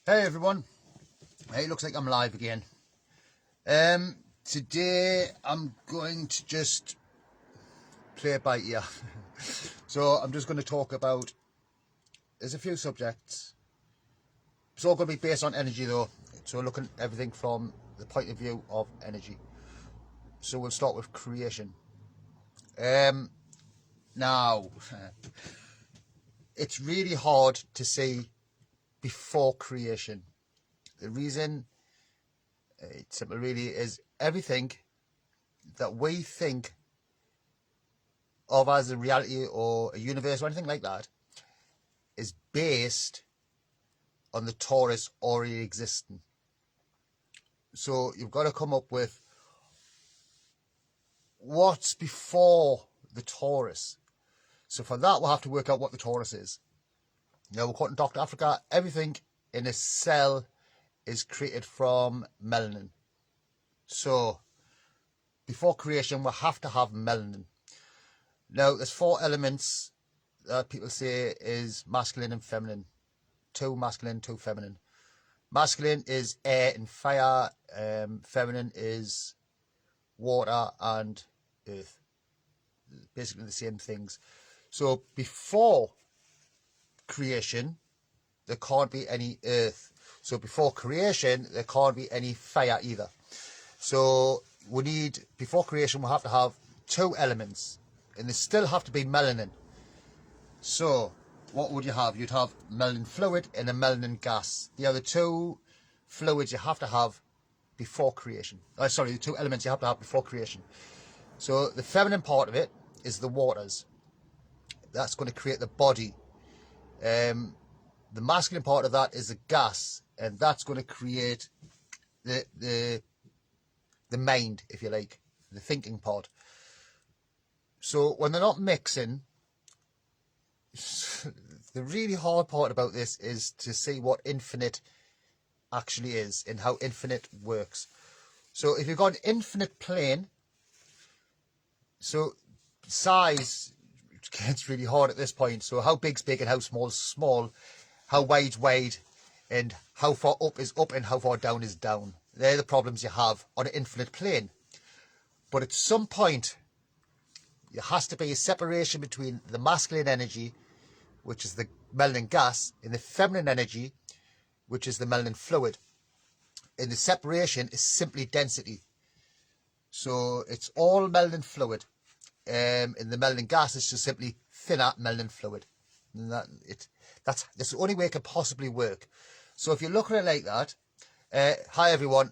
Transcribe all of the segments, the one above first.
Hey everyone, hey, looks like I'm live again. Today I'm going to just play it by ear. So I'm just going to talk about, there's a few subjects. It's all going to be based on energy though, so looking at everything from the point of view of energy. So we'll start with creation. Now, it's really hard to see before creation. The reason, it's simple really, is everything that we think of as a reality or a universe or anything like that is based on the torus already existing. So you've got to come up with what's before the torus. So for that, we'll have to work out what the torus is. Now, according to Dr. Africa, everything in a cell is created from melanin. So before creation, we'll have to have melanin. Now, there's 4 elements that people say is masculine and feminine. 2 masculine, 2 feminine. Masculine is air and fire, feminine is water and earth. Basically the same things. So before creation, there can't be any earth. So before creation, there can't be any fire either. So we need, before creation, we'll have to have 2 elements, and they still have to be melanin. So what would you have? You'd have melanin fluid and a melanin gas. The other 2 fluids you have to have before creation. The 2 elements you have to have before creation. So the feminine part of it is the waters. That's going to create the body. The masculine part of that is the gas, and that's going to create the mind, if you like, the thinking part. So when they're not mixing, the really hard part about this is to see what infinite actually is and how infinite works. So if you've got an infinite plane, so size gets really hard at this point. So how big's big and how small's small, how wide's wide, and how far up is up and how far down is down. They're the problems you have on an infinite plane. But at some point, there has to be a separation between the masculine energy, which is the melanin gas, and the feminine energy, which is the melanin fluid. And the separation is simply density. So it's all melanin fluid. And the melanin gas is just simply thinner melanin fluid. And that's the only way it can possibly work. So if you look at it like that, hi everyone.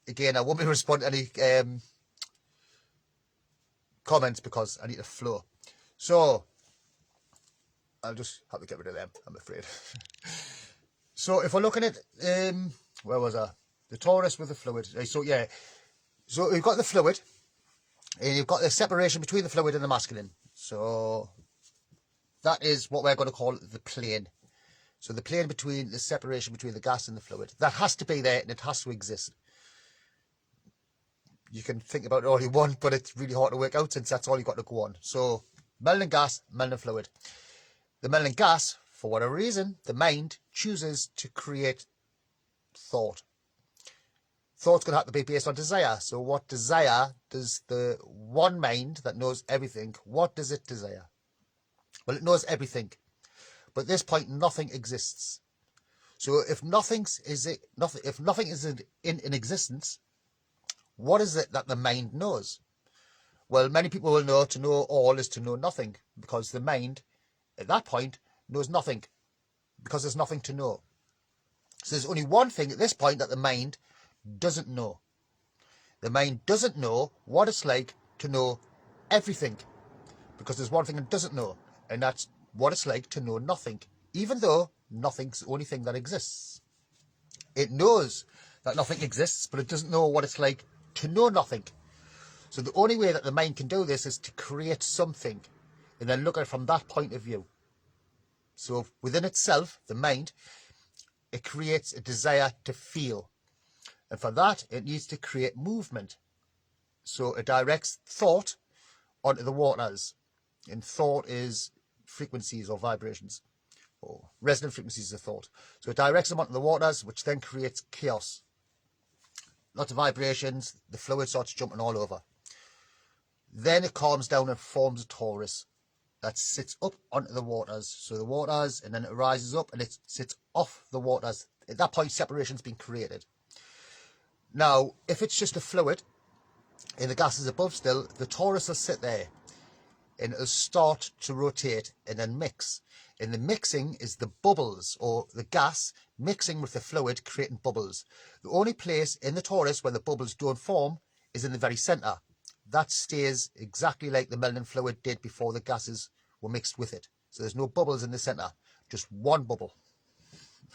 Again, I won't be responding to any comments because I need to flow. So I'll just have to get rid of them, I'm afraid. So if we're looking at, where was I? The torus with the fluid. So yeah, so we've got the fluid, and you've got the separation between the fluid and the masculine. So that is what we're going to call the plane. So the plane between the separation between the gas and the fluid. That has to be there and it has to exist. You can think about it all you want, but it's really hard to work out since that's all you've got to go on. So melanin gas, melanin fluid. The melanin gas, for whatever reason, the mind chooses to create thought. Thought's going to have to be based on desire. So what desire does the one mind that knows everything, what does it desire? Well, it knows everything. But at this point, nothing exists. So if nothing is in existence, what is it that the mind knows? Well, many people will know to know all is to know nothing, because the mind at that point knows nothing, because there's nothing to know. So there's only one thing at this point that the mind doesn't know. The mind doesn't know what it's like to know everything, because there's one thing it doesn't know, and that's what it's like to know nothing, even though nothing's the only thing that exists. It knows that nothing exists, but it doesn't know what it's like to know nothing. So the only way that the mind can do this is to create something and then look at it from that point of view. So within itself, the mind, it creates a desire to feel. And for that, it needs to create movement. So it directs thought onto the waters. And thought is frequencies or vibrations. or resonant frequencies of thought. So it directs them onto the waters, which then creates chaos. Lots of vibrations, the fluid starts jumping all over. Then it calms down and forms a torus that sits up onto the waters. So the waters, and then it rises up and it sits off the waters. At that point, separation's been created. Now, if it's just a fluid and the gas is above still, the torus will sit there and it'll start to rotate and then mix. And the mixing is the bubbles, or the gas mixing with the fluid, creating bubbles. The only place in the torus where the bubbles don't form is in the very centre. That stays exactly like the melting fluid did before the gases were mixed with it. So there's no bubbles in the centre, just one bubble.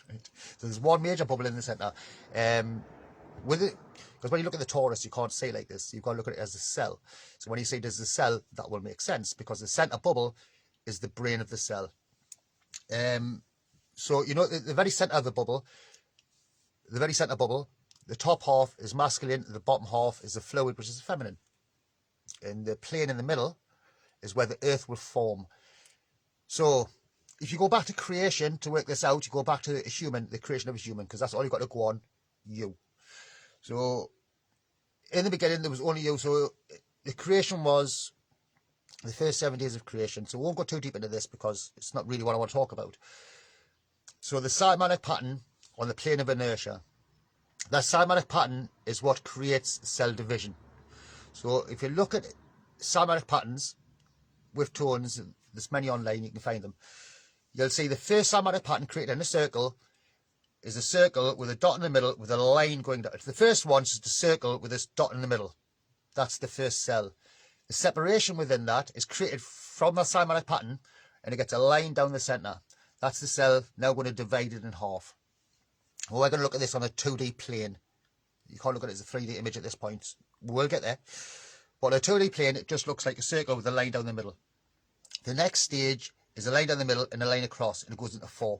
Right? So there's one major bubble in the centre. With it, because when you look at the torus, you can't see it like this. You've got to look at it as a cell. So when you say there's a cell, that will make sense, because the centre bubble is the brain of the cell. So you know, the very centre of the bubble, the top half is masculine, the bottom half is the fluid, which is feminine. And the plane in the middle is where the earth will form. So if you go back to creation to work this out, you go back to a human, the creation of a human, because that's all you've got to go on, you. So in the beginning, there was only you. So the creation was the first 7 days of creation. So we won't go too deep into this because it's not really what I want to talk about. So the cymatic pattern on the plane of inertia, that cymatic pattern is what creates cell division. So if you look at cymatic patterns with tones, there's many online, you can find them. You'll see the first cymatic pattern created in a circle is a circle with a dot in the middle with a line going down. The first one is the circle with this dot in the middle. That's the first cell. The separation within that is created from the cymatic pattern, and it gets a line down the centre. That's the cell now going to divide it in half. Well, we're going to look at this on a 2D plane. You can't look at it as a 3D image at this point. We'll get there. But on a 2D plane, it just looks like a circle with a line down the middle. The next stage is a line down the middle and a line across, and it goes into 4.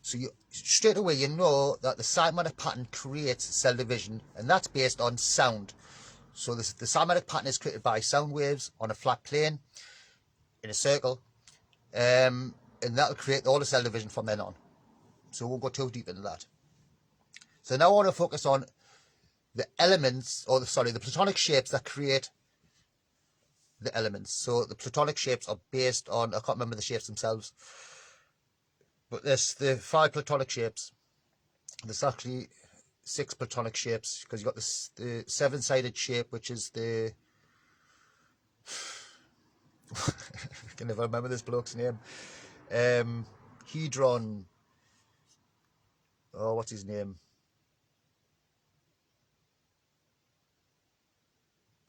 So you, straight away you know that the cymatic pattern creates cell division, and that's based on sound. So the cymatic pattern is created by sound waves on a flat plane in a circle, and that will create all the cell division from then on. So we won't go too deep into that. So now I want to focus on the elements, or the platonic shapes that create the elements. So the platonic shapes are based on, I can't remember the shapes themselves, but there's the 5 platonic shapes. There's actually 6 platonic shapes, because you've got the 7-sided shape, which is the I can never remember this bloke's name. Hedron. Oh, what's his name?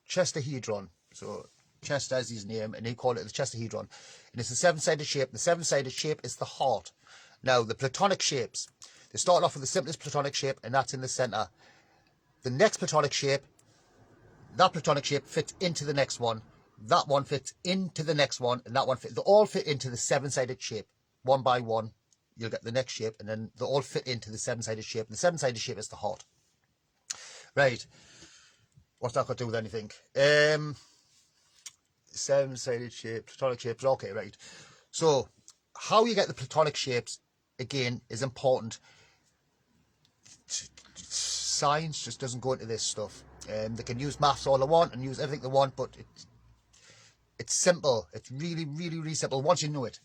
Chestahedron. So Chester is his name, and they call it the Chestahedron. And it's a 7-sided shape. The 7-sided shape is the heart. Now, the platonic shapes, they start off with the simplest platonic shape, and that's in the centre. The next platonic shape, that platonic shape fits into the next one. That one fits into the next one, and that one fits. They all fit into the 7-sided shape. One by one, you'll get the next shape, and then they all fit into the 7-sided shape. The 7-sided shape is the heart. Right. What's that got to do with anything? 7-sided shape, platonic shapes. Okay, right. So, how you get the platonic shapes, again, is important. Science just doesn't go into this stuff. They can use maths all they want and use everything they want, but it's simple. It's really, really, really simple once you know it.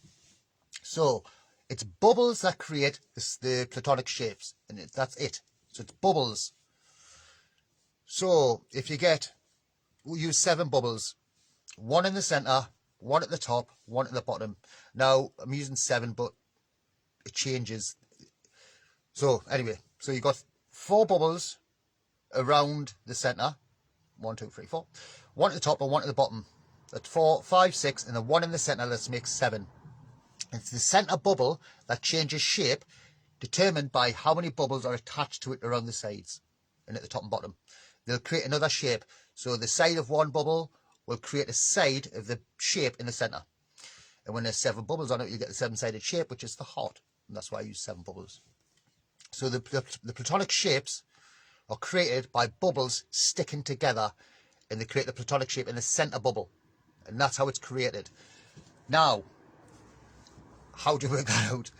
So, it's bubbles that create the platonic shapes, and that's it. So, it's bubbles. So, if you we'll use 7 bubbles. 1 in the centre, 1 at the top, 1 at the bottom. Now, I'm using 7, but it changes. So, anyway, so you've got 4 bubbles around the centre. 1, 2, 3, 4. 1 at the top and 1 at the bottom. That's 4, 5, 6, and then 1 in the centre. Let's make 7. It's the centre bubble that changes shape, determined by how many bubbles are attached to it around the sides and at the top and bottom. They'll create another shape. So the side of one bubble will create a side of the shape in the centre. And when there's 7 bubbles on it, you get the 7-sided shape, which is the heart. And that's why I use 7 bubbles. So the platonic shapes are created by bubbles sticking together, and they create the platonic shape in the centre bubble. And that's how it's created. Now, how do you work that out?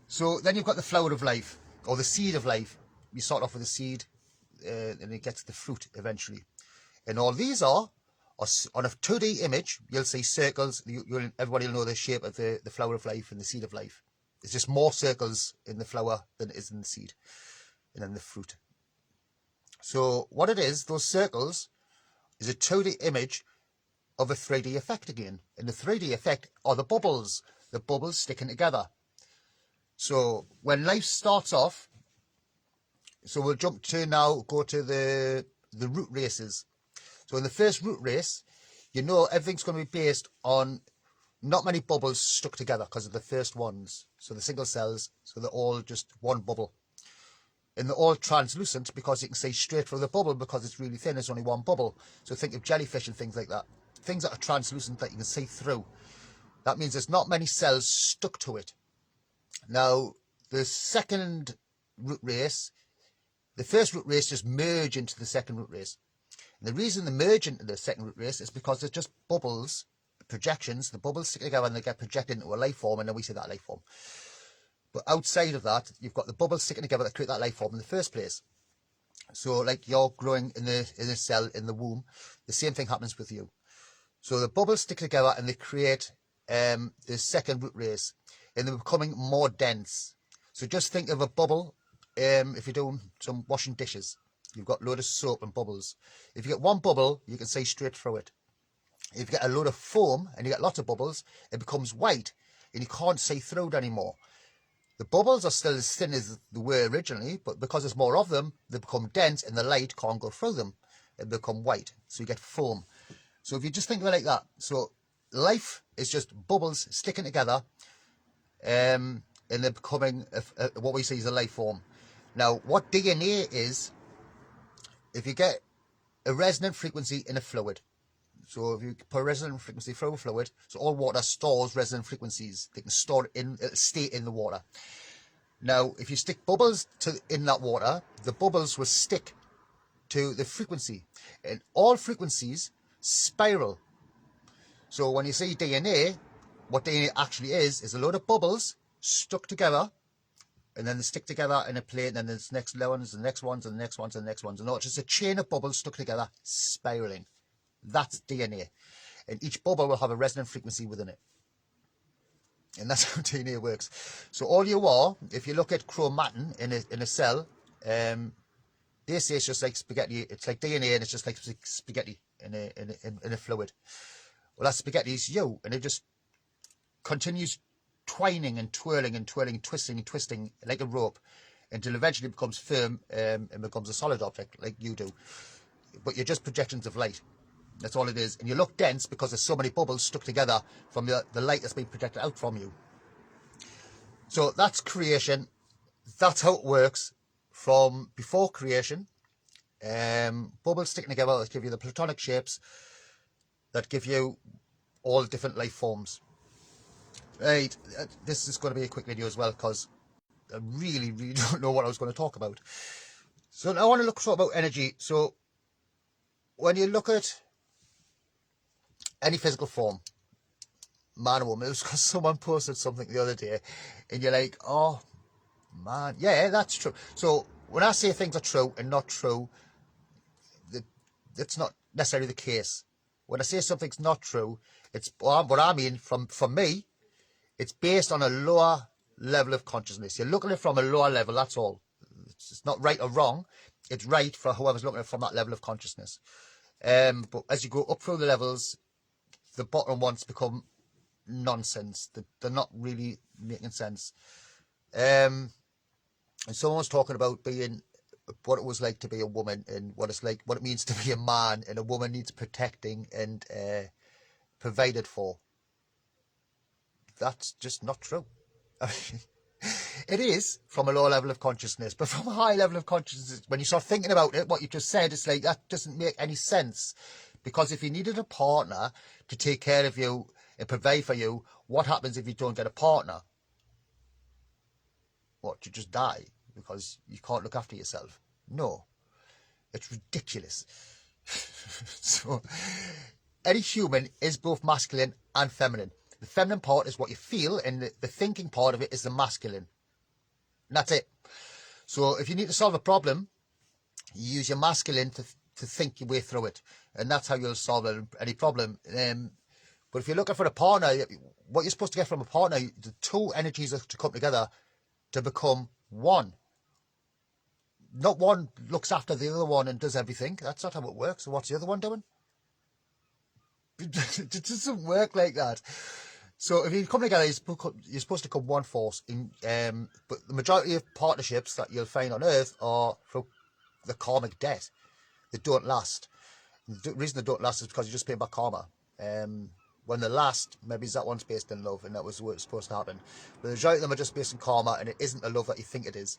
So then you've got the flower of life, or the seed of life. You start off with a seed, and it gets the fruit eventually. And all these are on a 2D image, you'll see circles. Everybody will know the shape of the flower of life and the seed of life. It's just more circles in the flower than it is in the seed and then the fruit. So what it is, those circles is a 2D image of a 3D effect again. And the 3D effect are the bubbles sticking together. So when life starts off, so we'll jump to now, go to the root races. So in the first root race, you know everything's going to be based on not many bubbles stuck together because of the first ones. So the single cells, so they're all just one bubble. And they're all translucent because you can see straight through the bubble because it's really thin, it's only one bubble. So think of jellyfish and things like that. Things that are translucent that you can see through. That means there's not many cells stuck to it. Now, the second root race, the first root race just merge into the second root race. And the reason they merge into the second root race is because they're just bubbles, projections. The bubbles stick together and they get projected into a life form, and then we see that life form. But outside of that, you've got the bubbles sticking together that create that life form in the first place. So like you're growing in a cell in the womb, the same thing happens with you. So the bubbles stick together and they create the second root race, and they're becoming more dense. So just think of a bubble. If you're doing some washing dishes, you've got a load of soap and bubbles. If you get one bubble, you can see straight through it. If you get a load of foam and you get lots of bubbles, it becomes white and you can't see through it anymore. The bubbles are still as thin as they were originally, but because there's more of them, they become dense and the light can't go through them. They become white, so you get foam. So if you just think of it like that, so life is just bubbles sticking together, and they're becoming what we see as a life form. Now, what DNA is, if you get a resonant frequency in a fluid, so if you put a resonant frequency through a fluid, so all water stores resonant frequencies. They can store it in, stay in the water. Now, if you stick bubbles in that water, the bubbles will stick to the frequency. And all frequencies spiral. So when you see DNA, what DNA actually is a load of bubbles stuck together, and then they stick together in a plate, and then there's next ones, and the next ones, and the next ones, and the next ones. And it's just a chain of bubbles stuck together, spiraling. That's DNA. And each bubble will have a resonant frequency within it. And that's how DNA works. So all you are, if you look at chromatin in a cell, they say it's just like spaghetti. It's like DNA, and it's just like spaghetti in a fluid. Well, that spaghetti is you, and it just continues twining and twirling and twirling, twisting and twisting like a rope until eventually it becomes firm and becomes a solid object like you do. But you're just projections of light. That's all it is. And you look dense because there's so many bubbles stuck together from the light that's being projected out from you. So that's creation. That's how it works from before creation. Bubbles sticking together that give you the platonic shapes that give you all different life forms. Right, this is going to be a quick video as well because I really don't know what I was going to talk about. So now I want to talk about energy. So when you look at any physical form, man or woman, it was because someone posted something the other day and you're like, oh man, yeah, that's true. So when I say things are true and not true, that's not necessarily the case. When I say something's not true, it's what I mean from me, it's based on a lower level of consciousness. You're looking at it from a lower level, that's all. It's not right or wrong. It's right for whoever's looking at it from that level of consciousness. But as you go up through the levels, the bottom ones become nonsense. They're not really making sense. And someone was talking about being what it was like to be a woman and what it means to be a man, and a woman needs protecting and provided for. That's just not true. It is from a lower level of consciousness, but from a high level of consciousness, when you start thinking about it, what you just said, it's like that doesn't make any sense. Because if you needed a partner to take care of you and provide for you, what happens if you don't get a partner? What, you just die because you can't look after yourself? No, it's ridiculous. So any human is both masculine and feminine. The feminine part is what you feel, and the thinking part of it is the masculine. And that's it. So if you need to solve a problem, you use your masculine to think your way through it. And that's how you'll solve any problem. But if you're looking for a partner, what you're supposed to get from a partner, the two energies are to come together to become one. Not one looks after the other one and does everything. That's not how it works. So what's the other one doing? It doesn't work like that. So if you come together, you're supposed to come one force. But the majority of partnerships that you'll find on Earth are through the karmic debt. They don't last. The reason they don't last is because you're just paying back karma. When they last, maybe that one's based in love, and that was what's supposed to happen. But the majority of them are just based in karma, and it isn't the love that you think it is.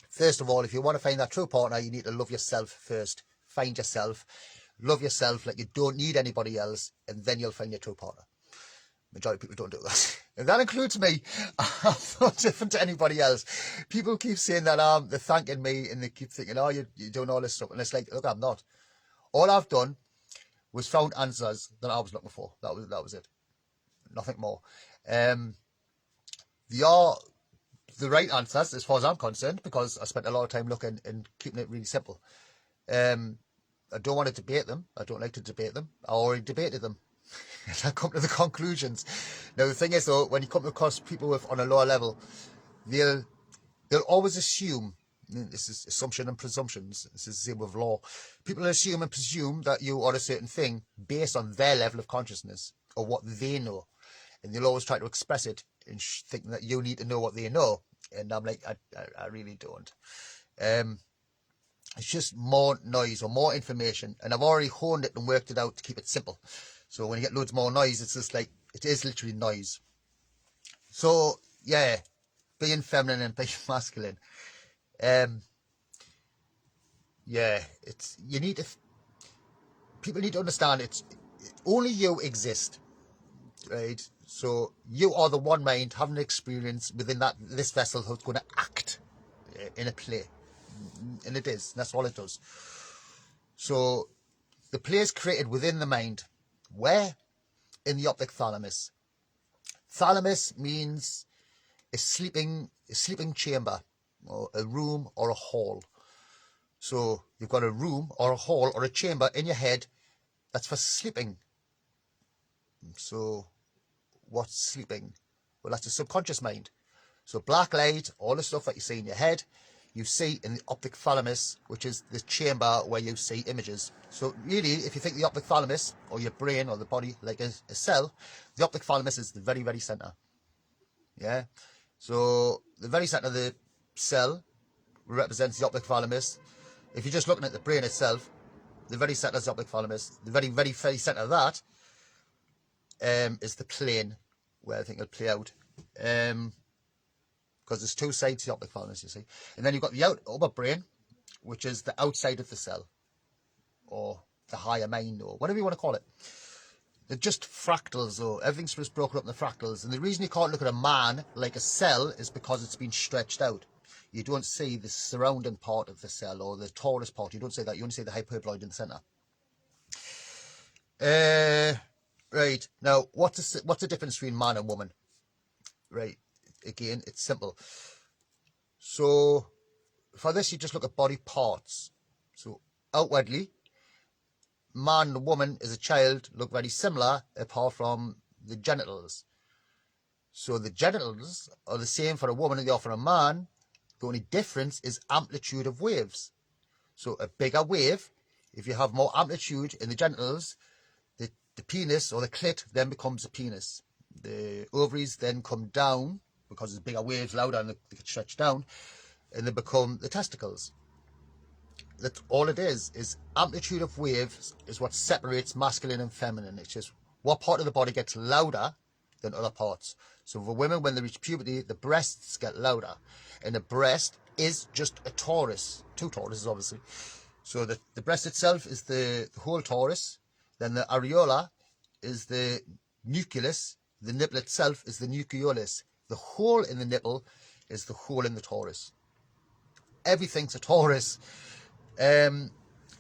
First of all, if you want to find that true partner, you need to love yourself first. Find yourself, love yourself like you don't need anybody else, and then you'll find your true partner. Majority of people don't do that. And that includes me. I'm not different to anybody else. People keep saying that they're thanking me, and they keep thinking, oh, you're doing all this stuff. And it's like, look, I'm not. All I've done was found answers that I was looking for. That was it. Nothing more. They are the right answers as far as I'm concerned, because I spent a lot of time looking and keeping it really simple. I don't want to debate them. I don't like to debate them. I already debated them. And I come to the conclusions. Now the thing is though, when you come across people on a lower level, they'll always assume, this is assumption and presumptions, this is the same with law, people assume and presume that you are a certain thing based on their level of consciousness or what they know, and they'll always try to express it and thinking that you need to know what they know. And I'm like, I really don't. It's just more noise or more information, and I've already honed it and worked it out to keep it simple. So when you get loads more noise, it's just like, it is literally noise. So yeah, being feminine and being masculine. Yeah, people need to understand only you exist, right? So you are the one mind having an experience within this vessel who's going to act in a play. And it is, that's all it does. So the play is created within the mind. Where? In the optic thalamus. Thalamus means a sleeping chamber, or a room or a hall. So you've got a room or a hall or a chamber in your head that's for sleeping. So what's sleeping? Well, that's the subconscious mind. So black light, all the stuff that you see in your head, you see in the optic thalamus, which is the chamber where you see images. So really, if you think the optic thalamus, or your brain or the body like a cell, the optic thalamus is the very, very center. Yeah. So the very center of the cell represents the optic thalamus. If you're just looking at the brain itself, the very center is the optic thalamus. The very, very, very center of that is the plane where I think it'll play out. Because there's two sides to the optic thalamus, you see. And then you've got the upper brain, which is the outside of the cell, or the higher mind, or whatever you want to call it. They're just fractals, though. Everything's just broken up in the fractals. And the reason you can't look at a man like a cell is because it's been stretched out. You don't see the surrounding part of the cell, or the torus part. You don't see that. You only see the hyperboloid in the centre. Right. Now, what's the difference between man and woman? Right. Again, it's simple. So for this, you just look at body parts. So outwardly, man and woman as a child look very similar, apart from the genitals. So the genitals are the same for a woman as they are for a man. The only difference is amplitude of waves. So a bigger wave, if you have more amplitude in the genitals, the penis or the clit then becomes a penis. The ovaries then come down, because there's bigger waves, louder, and they get stretched down, and they become the testicles. That's all it is amplitude of waves is what separates masculine and feminine. It's just what part of the body gets louder than other parts. So for women, when they reach puberty, the breasts get louder, and the breast is just a torus, two toruses obviously. So the breast itself is the whole torus, then the areola is the nucleus, the nipple itself is the nucleolus. The hole in the nipple is the hole in the torus. Everything's a torus.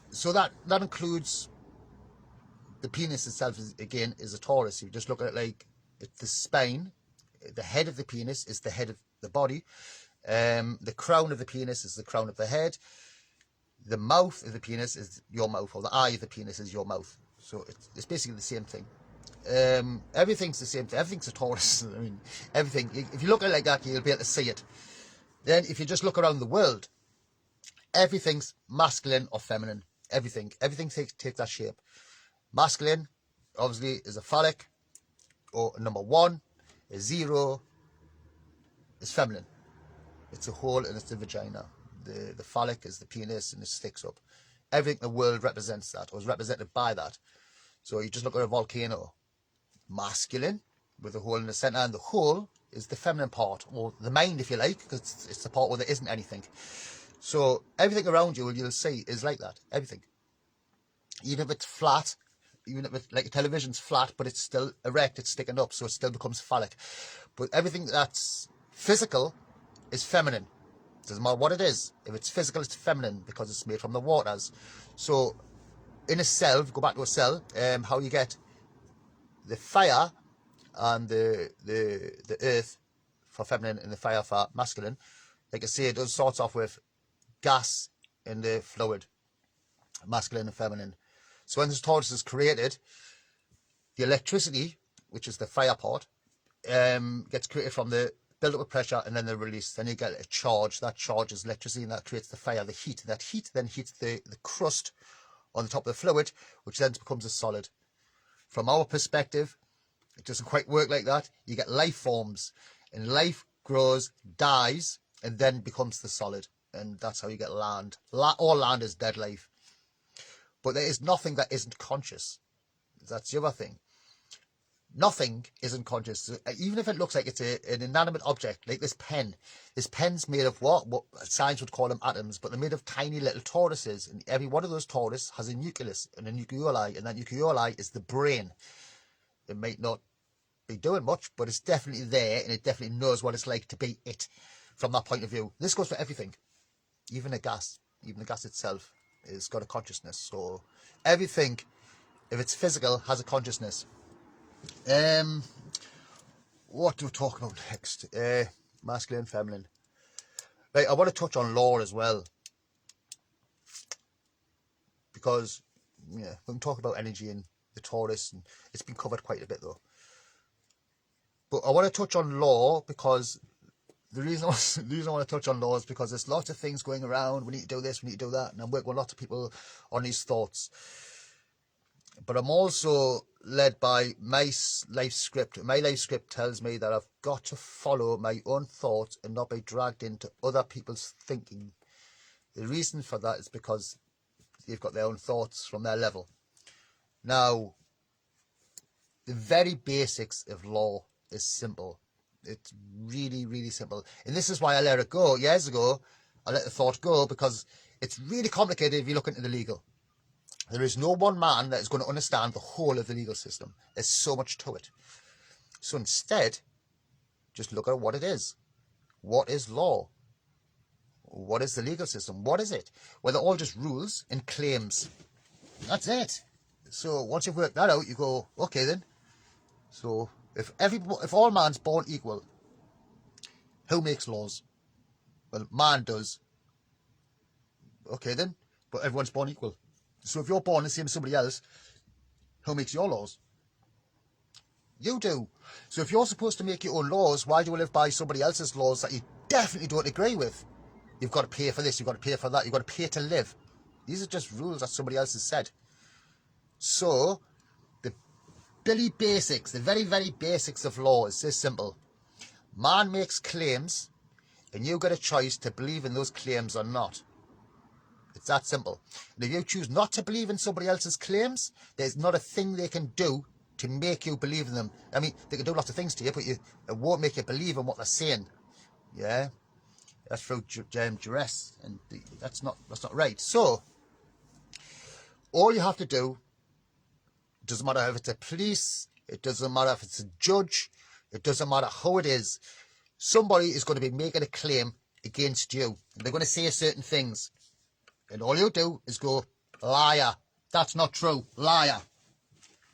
So that includes the penis itself. Is a torus. You just look at it like It's the spine. The head of the penis is the head of the body. The crown of the penis is the crown of the head. The mouth of the penis is your mouth, or the eye of the penis is your mouth. So it's basically the same thing. Everything's the same thing. Everything's a Taurus. I mean, everything. If you look at it like that, you'll be able to see it. Then if you just look around the world, everything's masculine or feminine. Everything takes that shape. Masculine, obviously, is a phallic, or number 1. A 0 is feminine. It's a hole and it's the vagina. The phallic is the penis and it sticks up. Everything in the world represents that, or is represented by that. So you just look at a volcano. Masculine, with a hole in the centre, and the hole is the feminine part, or the mind, if you like, because it's the part where there isn't anything. So everything around you, you'll see, is like that. Everything. Even if it's flat, even if it's like a television's flat, but it's still erect, it's sticking up, so it still becomes phallic. But everything that's physical is feminine. Doesn't matter what it is. If it's physical, it's feminine because it's made from the waters. So in a cell, if you go back to a cell, how you get the fire and the earth for feminine and the fire for masculine, like I say, it does starts off with gas in the fluid, masculine and feminine. So when this torus is created, the electricity, which is the fire part, gets created from the build up of pressure and then the release. Then you get a charge. That charge is electricity, and that creates the fire, the heat. That heat then heats the crust on the top of the fluid, which then becomes a solid. From our perspective, it doesn't quite work like that. You get life forms, and life grows, dies, and then becomes the solid. And that's how you get land. All land is dead life. But there is nothing that isn't conscious. That's the other thing. Nothing isn't conscious. Even if it looks like it's an inanimate object, like this pen. This pen's made of what science would call them atoms, but they're made of tiny little toruses. And every one of those torus has a nucleus and a nucleoli, and that nucleoli is the brain. It might not be doing much, but it's definitely there, and it definitely knows what it's like to be it from that point of view. This goes for everything. Even a gas. Even the gas itself has got a consciousness. So everything, if it's physical, has a consciousness. What do we talk about next? Masculine, feminine. Right, I want to touch on law as well, because we can talk about energy and the Taurus, and it's been covered quite a bit though. But I want to touch on law because the reason I want to touch on law is because there's lots of things going around. We need to do this, we need to do that, and I'm working with lots of people on these thoughts. But I'm also led by my life script. My life script tells me that I've got to follow my own thoughts and not be dragged into other people's thinking. The reason for that is because they've got their own thoughts from their level. Now, the very basics of law is simple. It's really, really simple. And this is why I let it go. Years ago, I let the thought go because it's really complicated if you look into the legal. There is no one man that is going to understand the whole of the legal system. There's so much to it. So instead, just look at what it is. What is law? What is the legal system? What is it? Well, they're all just rules and claims. That's it. So once you've worked that out, you go, okay then. So if all man's born equal, who makes laws? Well, man does. Okay then, but everyone's born equal. So if you're born the same as somebody else, who makes your laws? You do. So if you're supposed to make your own laws, why do you live by somebody else's laws that you definitely don't agree with? You've got to pay for this, you've got to pay for that, you've got to pay to live. These are just rules that somebody else has said. So the very basics, the very, very basics of law is this simple. Man makes claims, and you get a choice to believe in those claims or not. It's that simple. And if you choose not to believe in somebody else's claims, there's not a thing they can do to make you believe in them. I mean, they can do lots of things to you, but it won't make you believe in what they're saying. Yeah? That's through duress, and that's not right. So, all you have to do, it doesn't matter if it's a police, it doesn't matter if it's a judge, it doesn't matter how it is, somebody is going to be making a claim against you. And they're going to say certain things. And all you do is go, liar. That's not true. Liar.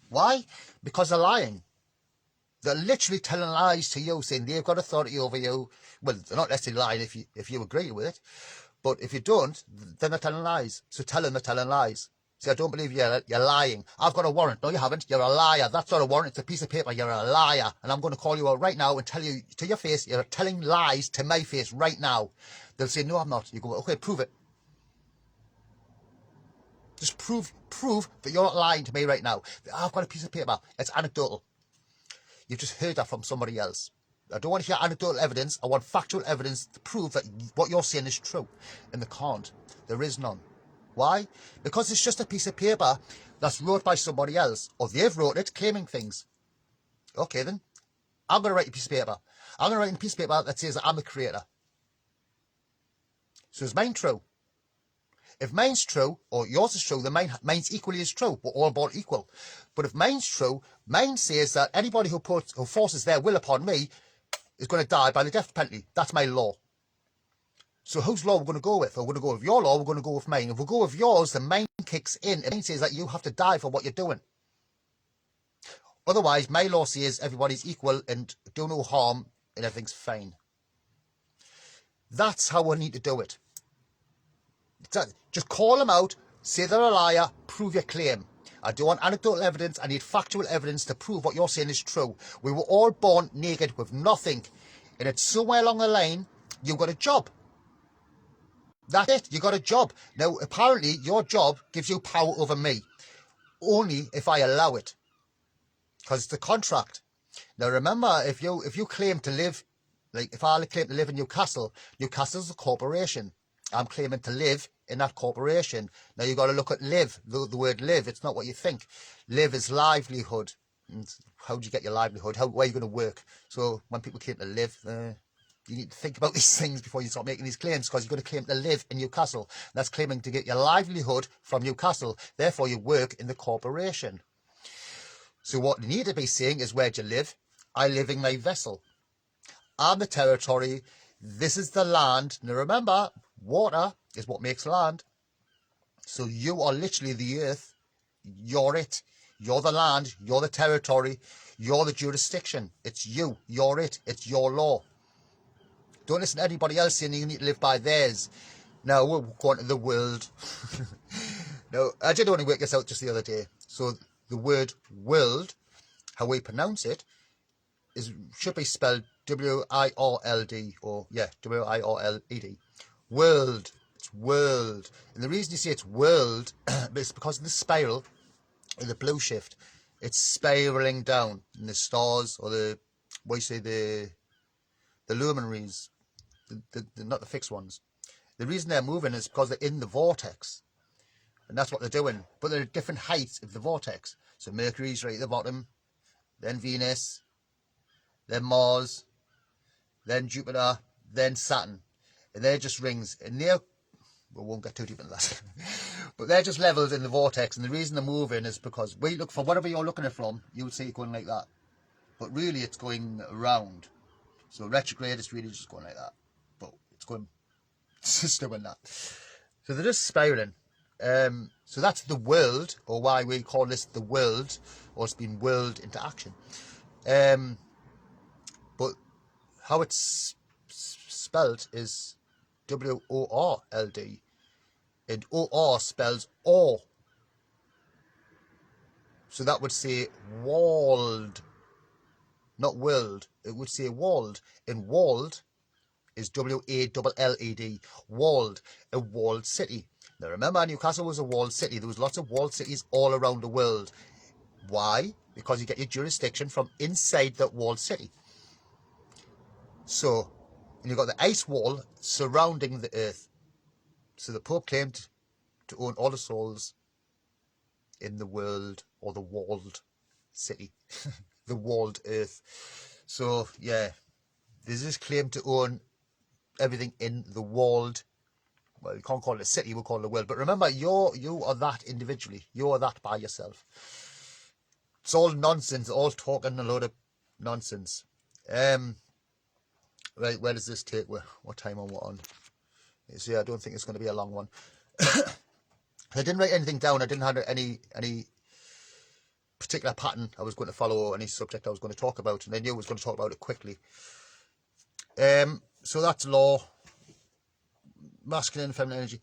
Why? Because they're lying. They're literally telling lies to you, saying they've got authority over you. Well, they're not necessarily lying if you agree with it, but if you don't, then they're telling lies. So tell them they're telling lies. Say, I don't believe you're lying. I've got a warrant. No, you haven't. You're a liar. That's not a warrant. It's a piece of paper. You're a liar. And I'm going to call you out right now and tell you to your face, you're telling lies to my face right now. They'll say, no, I'm not. You go, okay, prove it. Just prove that you're not lying to me right now. I've got a piece of paper. It's anecdotal. You've just heard that from somebody else. I don't want to hear anecdotal evidence. I want factual evidence to prove that what you're saying is true. And they can't. There is none. Why? Because it's just a piece of paper that's wrote by somebody else. Or they've wrote it claiming things. Okay then. I'm going to write a piece of paper. I'm going to write a piece of paper that says that I'm the creator. So is mine true? If mine's true, or yours is true, then mine's equally as true. We're all born equal. But if mine's true, mine says that anybody who forces their will upon me is going to die by the death penalty. That's my law. So whose law we're going to go with? We're going to go with your law, we're going to go with mine. If we go with yours, then mine kicks in. And mine says that you have to die for what you're doing. Otherwise, my law says everybody's equal and do no harm and everything's fine. That's how we need to do it. Just call them out, say they're a liar, prove your claim. I don't want anecdotal evidence, I need factual evidence to prove what you're saying is true. We were all born naked with nothing, and it's somewhere along the line, you got a job. That's it, you got a job. Now, apparently, your job gives you power over me, only if I allow it, because it's a contract. Now, remember, if you claim to live, like if I claim to live in Newcastle, Newcastle's a corporation. I'm claiming to live in that corporation. Now you've got to look at live, the word live. It's not what you think. Live is livelihood. And how do you get your livelihood? Where are you going to work? So when people claim to live, you need to think about these things before you start making these claims, because you've got to claim to live in Newcastle. That's claiming to get your livelihood from Newcastle. Therefore, you work in the corporation. So what you need to be saying is, where do you live? I live in my vessel. I'm the territory. This is the land. Now remember, water is what makes land. So you are literally the earth. You're it. You're the land. You're the territory. You're the jurisdiction. It's you. You're it. It's your law. Don't listen to anybody else saying you need to live by theirs. Now we're going to the world. Now, I did only work this out just the other day. So the word world, how we pronounce it, should be spelled W-I-R-L-D, or yeah, W-I-R-L-E-D. World. It's world. And the reason you say it's world is because of the spiral in the blue shift. It's spiraling down, and the stars, or the luminaries, not the fixed ones. The reason they're moving is because they're in the vortex, and that's what they're doing. But they're at different heights of the vortex. So Mercury's right at the bottom, then Venus, then Mars, then Jupiter, then Saturn. And they're just rings. And we won't get too deep into that. But they're just levels in the vortex. And the reason they're moving is because we look from whatever you're looking at from, you would see it going like that. But really it's going around. So retrograde is really just going like that. But it's going, it's just doing that. So they're just spiraling. So that's the world, or why we call this the world, or it's been whirled into action. But how it's spelled is W-O-R-L-D, and O-R spells or. So that would say walled, not world. It would say walled, and walled is W-A-L-L-E-D, walled, a walled city. Now remember, Newcastle was a walled city. There was lots of walled cities all around the world. Why? Because you get your jurisdiction from inside that walled city. So, and you've got the ice wall surrounding the earth. So the Pope claimed to own all the souls in the world, or the walled city, the walled earth. So, yeah, there's this claim to own everything in the walled, well, you can't call it a city, we'll call it a world. But remember, you are that individually. You are that by yourself. It's all nonsense, all talking a load of nonsense. Right, where does this take? What time am I on? So yeah, I don't think it's going to be a long one. I didn't write anything down. I didn't have any particular pattern I was going to follow, any subject I was going to talk about, and I knew I was going to talk about it quickly. So that's law, masculine and feminine energy.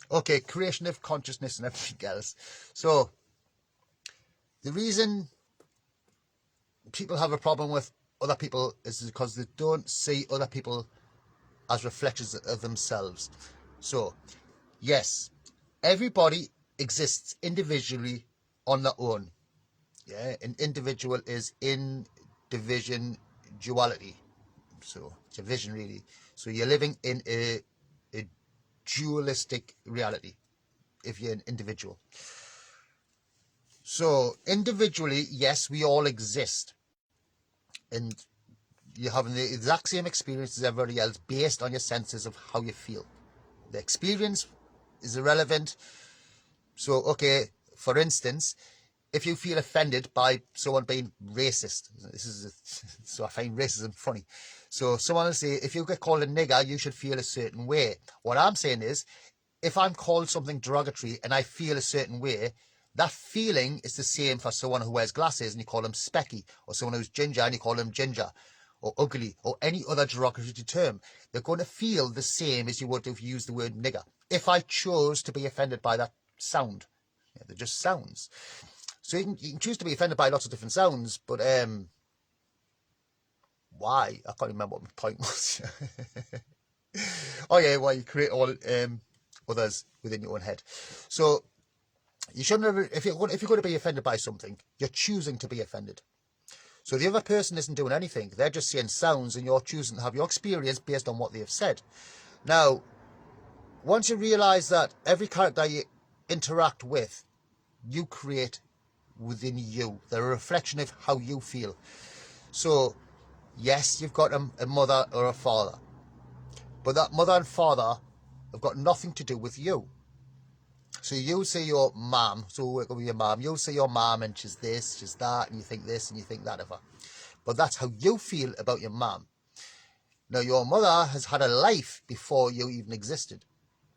Okay, creation of consciousness and everything else. So the reason people have a problem with other people is because they don't see other people as reflections of themselves. So yes, everybody exists individually on their own. Yeah, an individual is in division duality. So it's a vision, really. So you're living in a dualistic reality if you're an individual. So individually, yes, we all exist, and you're having the exact same experience as everybody else based on your senses of how you feel. The experience is irrelevant. So, okay, for instance, if you feel offended by someone being racist, so I find racism funny. So someone will say, if you get called a nigger, you should feel a certain way. What I'm saying is, if I'm called something derogatory and I feel a certain way, that feeling is the same for someone who wears glasses and you call them specky, or someone who's ginger and you call them ginger, or ugly, or any other derogatory term. They're going to feel the same as you would if you used the word nigger. If I chose to be offended by that sound, they're just sounds. So you can choose to be offended by lots of different sounds, but why? I can't remember what my point was. Oh yeah, why you create all others within your own head. So you shouldn't ever, if you're going to be offended by something, you're choosing to be offended. So the other person isn't doing anything. They're just saying sounds, and you're choosing to have your experience based on what they have said. Now, once you realise that every character you interact with, you create within you. They're a reflection of how you feel. So, yes, you've got a mother or a father, but that mother and father have got nothing to do with you. So you see your mum, so we'll work with your mum, you'll see your mum and she's this, she's that, and you think this and you think that of her. But that's how you feel about your mum. Now, your mother has had a life before you even existed.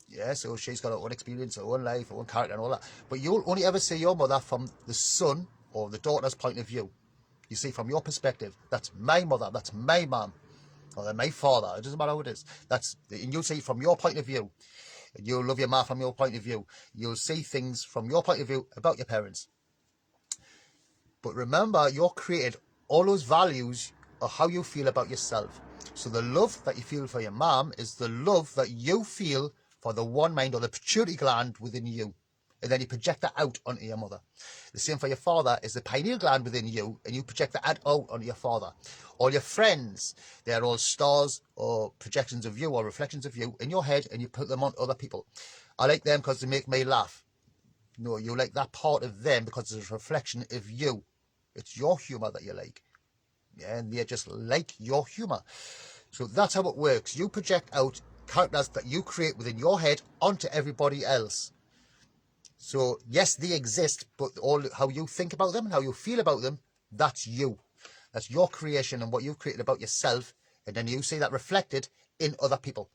Yeah, so she's got her own experience, her own life, her own character and all that. But you'll only ever see your mother from the son or the daughter's point of view. You see, from your perspective, that's my mother, that's my mum, or my father, it doesn't matter who it is. And you'll see from your point of view. You'll love your mum from your point of view. You'll see things from your point of view about your parents. But remember, you're created all those values of how you feel about yourself. So the love that you feel for your mum is the love that you feel for the one mind or the pituitary gland within you. And then you project that out onto your mother. The same for your father is the pineal gland within you, and you project that out onto your father. All your friends, they're all stars or projections of you or reflections of you in your head, and you put them on other people. I like them because they make me laugh. No, you like that part of them because it's a reflection of you. It's your humour that you like. Yeah, and they're just like your humour. So that's how it works. You project out characters that you create within your head onto everybody else. So yes, they exist, but all how you think about them and how you feel about them, that's you. That's your creation and what you've created about yourself, and then you see that reflected in other people.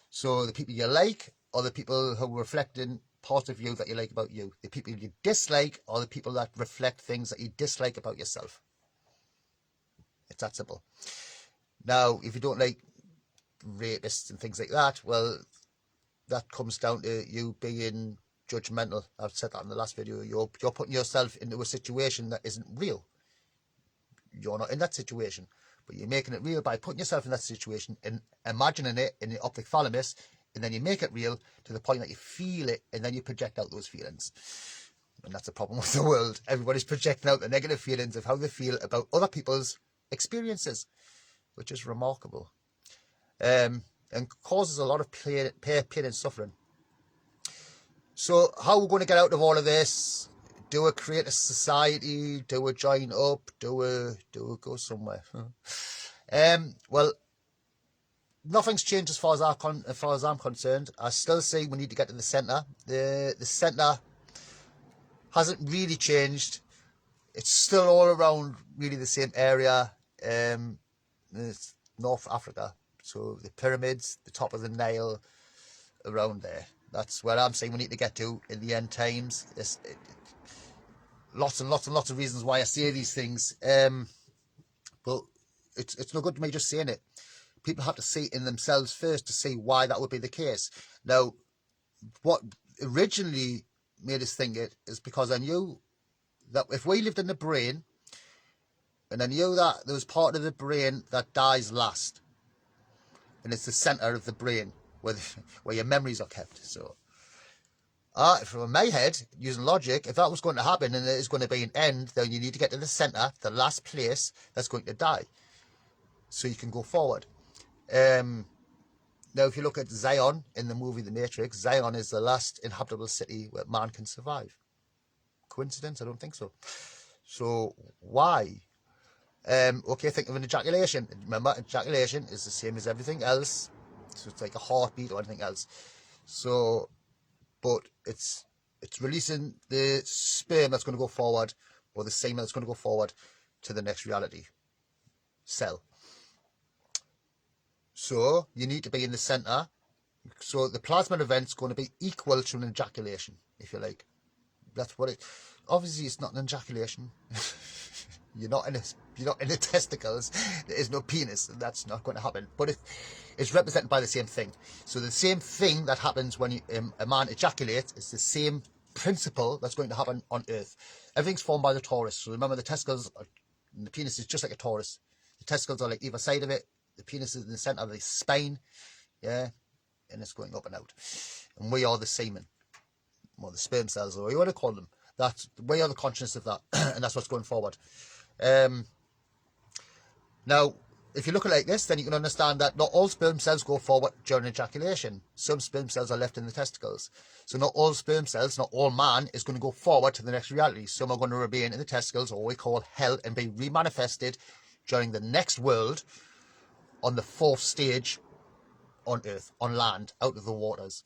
So the people you like are the people who are reflecting part of you that you like about you. The people you dislike are the people that reflect things that you dislike about yourself. It's that simple. Now, if you don't like rapists and things like that, well, that comes down to you being judgmental. I've said that in the last video. You're putting yourself into a situation that isn't real. You're not in that situation, but you're making it real by putting yourself in that situation and imagining it in the optic thalamus, and then you make it real to the point that you feel it, and then you project out those feelings. And that's the problem with the world. Everybody's projecting out the negative feelings of how they feel about other people's experiences, which is remarkable, and causes a lot of pain and suffering. So how are we going to get out of all of this? Do we create a society? Do we join up? Do we go somewhere? Well, nothing's changed as far as I'm concerned. I still say we need to get to the centre. The centre hasn't really changed. It's still all around really the same area. It's North Africa. So the pyramids, the top of the Nile, around there. That's where I'm saying we need to get to in the end times. Lots and lots and lots of reasons why I say these things. But it's no good to me just saying it. People have to see it in themselves first to see why that would be the case. Now, what originally made us think it is because I knew that if we lived in the brain, and I knew that there was part of the brain that dies last, and it's the centre of the brain where your memories are kept. So, from my head, using logic, if that was going to happen and there's going to be an end, then you need to get to the centre, the last place that's going to die, so you can go forward. Now, if you look at Zion in the movie The Matrix, Zion is the last inhabitable city where man can survive. Coincidence? I don't think so. So, why? Okay, think of an ejaculation. Remember, ejaculation is the same as everything else. So it's like a heartbeat or anything else. So, but it's releasing the sperm that's going to go forward, or the semen that's going to go forward to the next reality cell. So you need to be in the centre. So the plasma event's going to be equal to an ejaculation, if you like. That's what it. Obviously, it's not an ejaculation. You're not in the testicles. There is no penis, and that's not going to happen. But it's represented by the same thing. So the same thing that happens when a man ejaculates is the same principle that's going to happen on Earth. Everything's formed by the torus. So remember, the testicles, and the penis is just like a torus. The testicles are like either side of it. The penis is in the centre of the spine, yeah, and it's going up and out. And we are the semen, or the sperm cells, or what you want to call them. We are the consciousness of that, and that's what's going forward. Now, if you look at it like this, then you can understand that not all sperm cells go forward during ejaculation. Some sperm cells are left in the testicles. So not all sperm cells, not all man is going to go forward to the next reality. Some are going to remain in the testicles, or what we call hell, and be remanifested during the next world on the fourth stage on Earth, on land, out of the waters.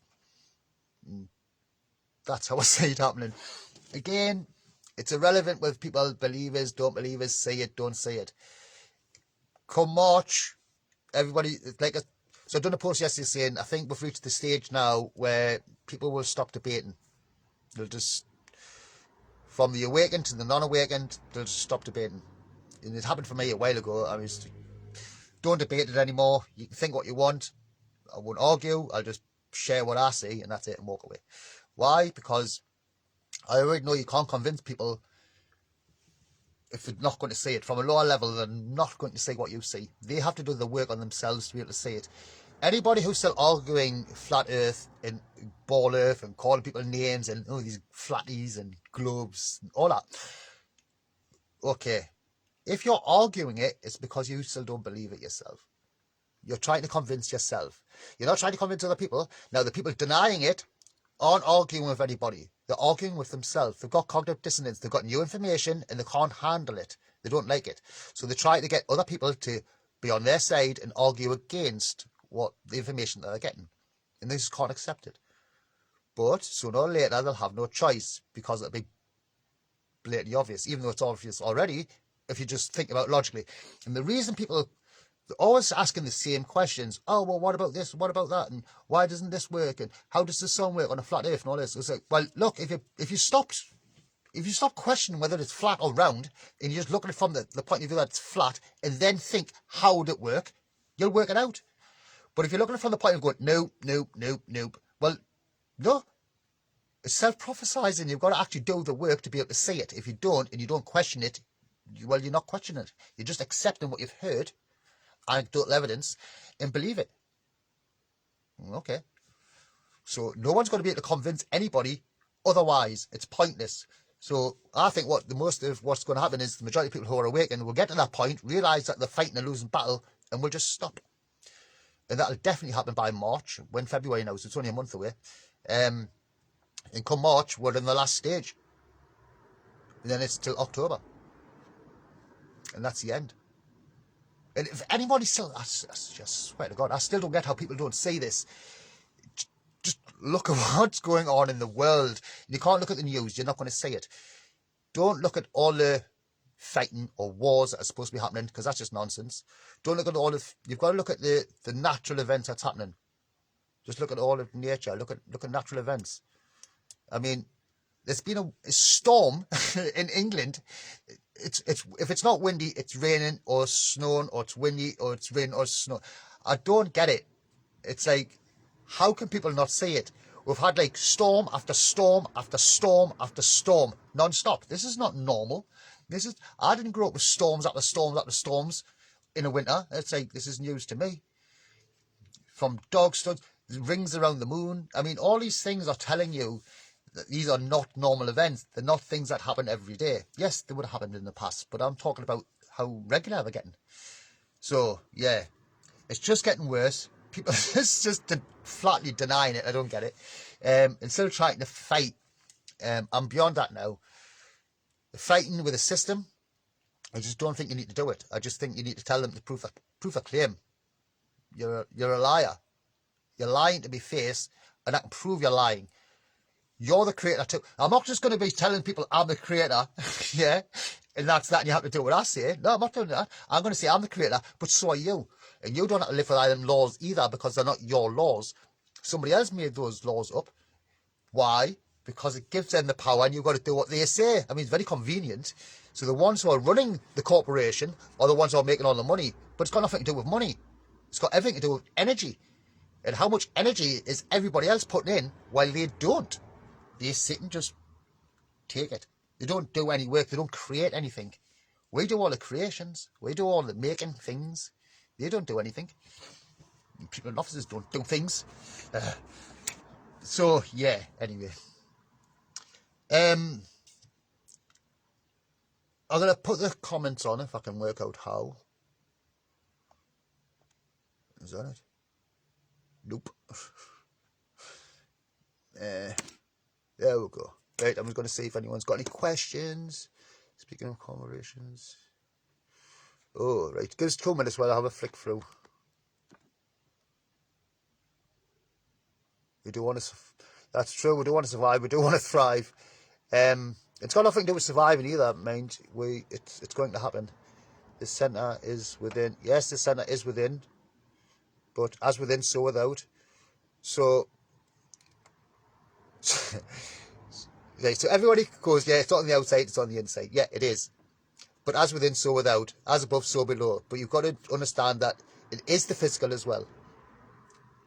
That's how I see it happening. Again, it's irrelevant whether people believers, don't believers, see it, don't see it. Come March, everybody, so I've done a post yesterday saying I think we've reached the stage now where people will stop debating. They'll just, from the awakened to the non-awakened, they'll just stop debating. And it happened for me a while ago. I was, don't debate it anymore. You can think what you want. I won't argue. I'll just share what I see, and that's it, and walk away. Why? Because I already know you can't convince people if they're not going to see it. From a lower level, they're not going to see what you see. They have to do the work on themselves to be able to see it. Anybody who's still arguing flat earth and ball earth and calling people names and these flatties and globes and all that, okay, if you're arguing it, it's because you still don't believe it yourself. You're trying to convince yourself. You're not trying to convince other people. Now, the people denying it aren't arguing with anybody. They're arguing with themselves. They've got cognitive dissonance. They've got new information and they can't handle it. They don't like it. So they try to get other people to be on their side and argue against what the information that they're getting. And they just can't accept it. But sooner or later, they'll have no choice because it'll be blatantly obvious, even though it's obvious already, if you just think about it logically. And the reason people they're always asking the same questions. Oh, well, what about this? What about that? And why doesn't this work? And how does the sun work on a flat earth and all this? It's like, well, look, if you stop questioning whether it's flat or round, and you just look at it from the point of view that it's flat, and then think how would it work, you'll work it out. But if you're looking at it from the point of going, nope, well, no. It's self-prophesizing. You've got to actually do the work to be able to see it. If you don't, and you don't question it, well, you're not questioning it. You're just accepting what you've heard, anecdotal evidence, and believe it. Okay. So no one's going to be able to convince anybody otherwise. It's pointless. So I think most of what's going to happen is the majority of people who are awakened will get to that point, realise that they're fighting a losing battle, and will just stop. And that'll definitely happen by March. We're in February now, so it's only a month away. And come March, we're in the last stage. And then it's till October. And that's the end. And if anybody still, I just swear to God, I still don't get how people don't see this. Just look at what's going on in the world. You can't look at the news, you're not going to see it. Don't look at all the fighting or wars that are supposed to be happening, because that's just nonsense. Don't look at all you've got to look at the natural events that's happening. Just look at all of nature. Look at natural events. I mean, there's been a storm in England. It's if it's not windy, it's raining or snowing, or it's windy or it's raining or snow. I don't get it. It's like, how can people not see it? We've had like storm after storm after storm after storm, non-stop. This is not normal. I didn't grow up with storms after storms after storms in a winter. It's like, this is news to me. From dog studs, rings around the moon. I mean, all these things are telling you that these are not normal events. They're not things that happen every day. Yes, they would have happened in the past, but I'm talking about how regular they're getting. So, yeah, it's just getting worse. People just flatly denying it. I don't get it. Instead of trying to fight, I'm beyond that now. Fighting with a system, I just don't think you need to do it. I just think you need to tell them to prove a claim. You're a liar. You're lying to be face, and I can prove you're lying. You're the creator too. I'm not just going to be telling people I'm the creator, yeah, and that's that, and you have to do what I say. No, I'm not doing that. I'm going to say I'm the creator, but so are you. And you don't have to live by them laws either, because they're not your laws. Somebody else made those laws up. Why? Because it gives them the power, and you've got to do what they say. I mean, it's very convenient. So the ones who are running the corporation are the ones who are making all the money. But it's got nothing to do with money. It's got everything to do with energy. And how much energy is everybody else putting in while they don't? They sit and just take it. They don't do any work. They don't create anything. We do all the creations. We do all the making things. They don't do anything. People in offices don't do things. So, yeah, anyway. I'm going to put the comments on if I can work out how. Is that it? Nope. There we go. Right, I'm just going to see if anyone's got any questions. Speaking of conversations. Oh, right. Give us 2 minutes while I have a flick through. We do want to... That's true. We do want to survive. We do want to thrive. It's got nothing to do with surviving either, mind. It's going to happen. The centre is within. Yes, the centre is within. But as within, so without. So... right, so everybody goes, yeah, it's not on the outside, it's on the inside. Yeah, it is. But as within, so without. As above, so below. But you've got to understand that it is the physical as well.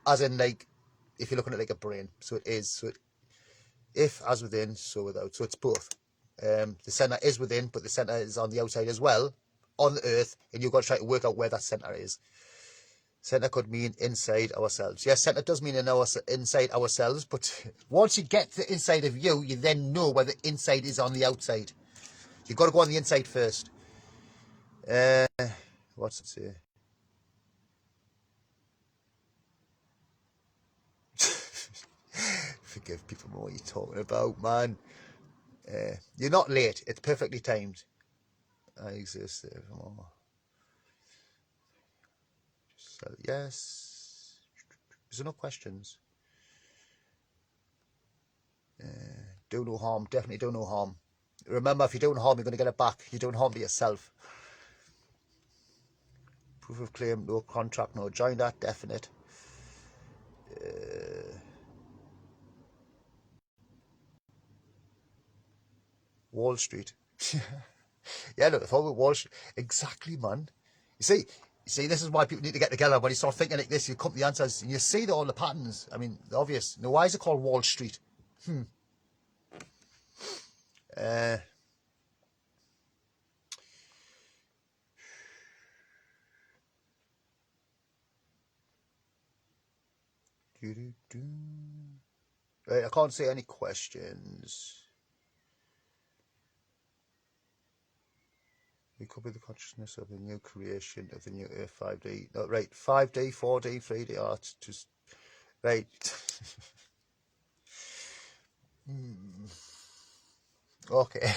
As in, like, if you're looking at like a brain. So it is. So if as within, so without. So it's both. The centre is within, but the centre is on the outside as well, on the earth, and you've got to try to work out where that centre is. Centre could mean inside ourselves. Yes, centre does mean inside ourselves, but once you get to the inside of you, you then know where the inside is on the outside. You've got to go on the inside first. What's it say? Forgive people more what you're talking about, man. You're not late. It's perfectly timed. I exist there. So, yes. Is there no questions? Do no harm. Definitely do no harm. Remember, if you do no harm, you're going to get it back. You're doing harm to yourself. Proof of claim, no contract, no joiner, definite. Wall Street. Yeah, look, I thought with Wall Street. Exactly, man. You see, this is why people need to get together. When you start thinking like this, you come to the answers, and you see all the patterns. I mean, the obvious. Now, why is it called Wall Street? Right, I can't see any questions. We could be the consciousness of the new creation of the new Earth 5D. No, right, 5D, 4D, 3D art. Just right. Okay.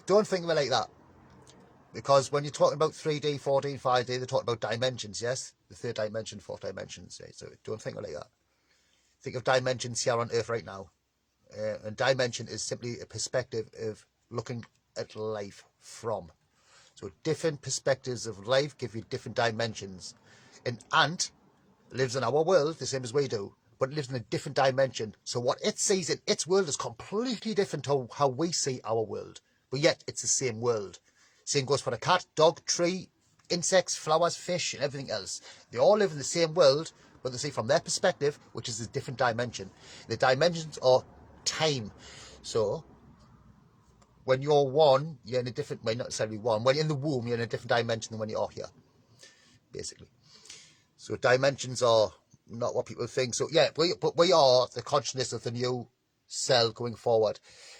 Don't think of it like that. Because when you're talking about 3D, 4D, 5D, they're talking about dimensions, yes? The third dimension, fourth dimension, say. So don't think of it like that. Think of dimensions here on Earth right now. And dimension is simply a perspective of looking at life from. So different perspectives of life give you different dimensions. An ant lives in our world the same as we do, but it lives in a different dimension. So what it sees in its world is completely different to how we see our world. But yet it's the same world. Same goes for a cat, dog, tree, insects, flowers, fish, and everything else. They all live in the same world, but they see from their perspective, which is a different dimension. The dimensions are time. So when you're one, you're in a different way, not necessarily one. When you're in the womb, you're in a different dimension than when you are here, basically. So dimensions are not what people think. So yeah, but we are the consciousness of the new cell going forward.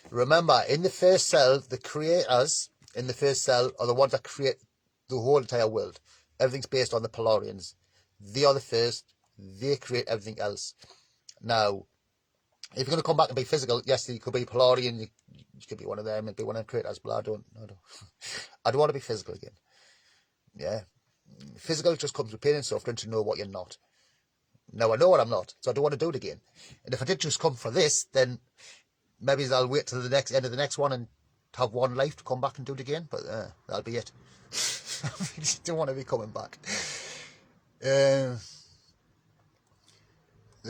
Remember, in the first cell, the creators in the first cell are the ones that create the whole entire world. Everything's based on the Polarians. They are the first. They create everything else. Now, if you're going to come back and be physical, yes, you could be Polarian. You could be one of them and be one of the creators. But I don't want to be physical again. Yeah. Physical just comes with pain and suffering to know what you're not. Now I know what I'm not, so I don't want to do it again. And if I did just come for this, then maybe I'll wait till the next end of the next one and have one life to come back and do it again. But that'll be it. I really don't want to be coming back. The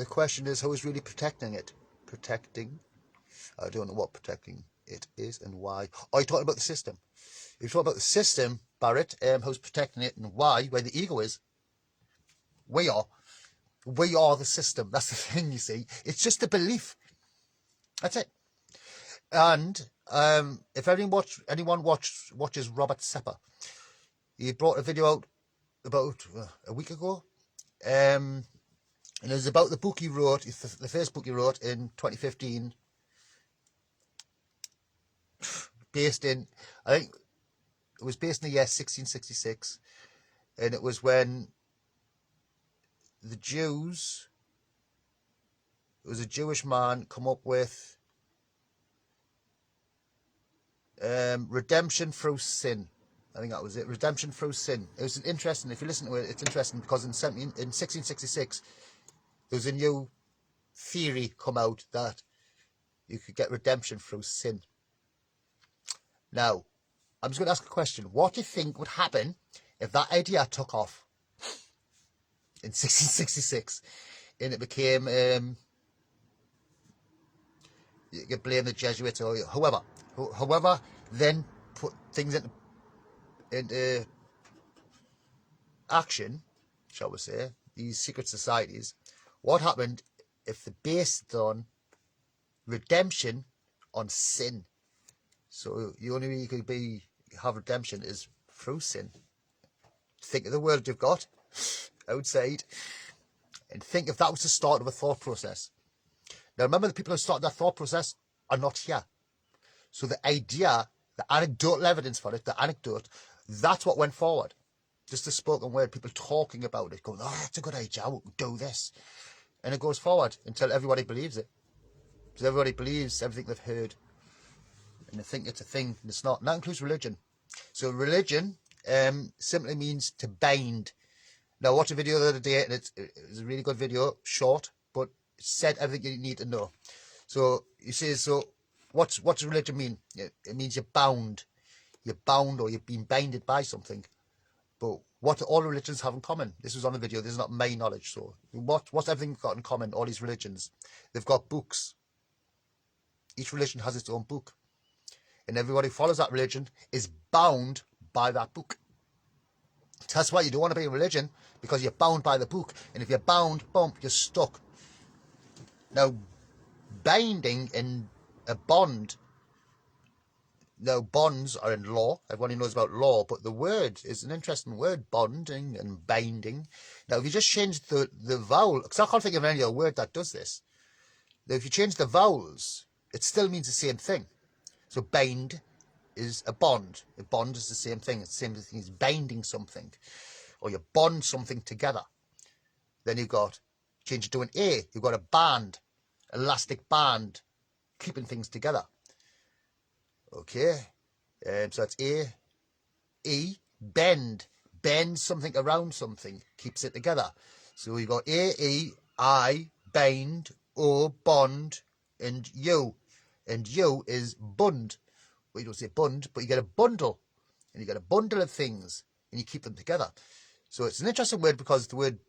question is, who is really protecting it? Protecting? I don't know what protecting it is and why. Oh, you're talking about the system. If you're talking about the system, Barrett, who's protecting it and why, where the ego is, we are. We are the system. That's the thing, you see. It's just a belief. That's it. And if anyone watches Robert Sepper, he brought a video out about a week ago. And it was about the book he wrote, the first book he wrote in 2015, based in, I think it was based in the year 1666, and it was when the Jews, it was a Jewish man come up with redemption through sin. I think that was it, redemption through sin. It was interesting, if you listen to it, it's interesting because in 1666, there was a new theory come out that you could get redemption through sin. Now, I'm just going to ask a question. What do you think would happen if that idea took off in 1666 and it became, you could blame the Jesuits or whoever then put things into action, shall we say, these secret societies. What happened if they based on redemption on sin? So the only way you could have redemption is through sin. Think of the world you've got outside and think if that was the start of a thought process. Now remember, the people who started that thought process are not here. So the idea, the anecdotal evidence for it, the anecdote, that's what went forward. Just the spoken word, people talking about it, going, oh, that's a good idea, we'll do this. And it goes forward until everybody believes it. Because everybody believes everything they've heard. And they think it's a thing, and it's not. And that includes religion. So religion simply means to bind. Now, I watched a video the other day, and it was a really good video, short, but it said everything you need to know. So you say, so what's religion mean? It means you're bound. You're bound, or you've been binded by something. But what all religions have in common? This was on a video. This is not my knowledge. So what's everything got in common? All these religions, they've got books. Each religion has its own book. And everybody who follows that religion is bound by that book. That's why you don't want to be in religion, because you're bound by the book. And if you're bound, boom, you're stuck. Now, binding in a bond, now bonds are in law. Everybody knows about law, but the word is an interesting word, bonding and binding. Now, if you just change the vowel, because I can't think of any other word that does this. Now, if you change the vowels, it still means the same thing. So bind is a bond. A bond is the same thing. It's the same thing as binding something. Or you bond something together. Then you've got, change it to an A, you've got a band, elastic band, keeping things together. Okay, so it's A, E, bend. Bend something around something, keeps it together. So you've got A, E, I, bind, O, bond, and U. And U is bund. Well, you don't say bund, but you get a bundle. and you get a bundle of things and you keep them together. So it's an interesting word because the word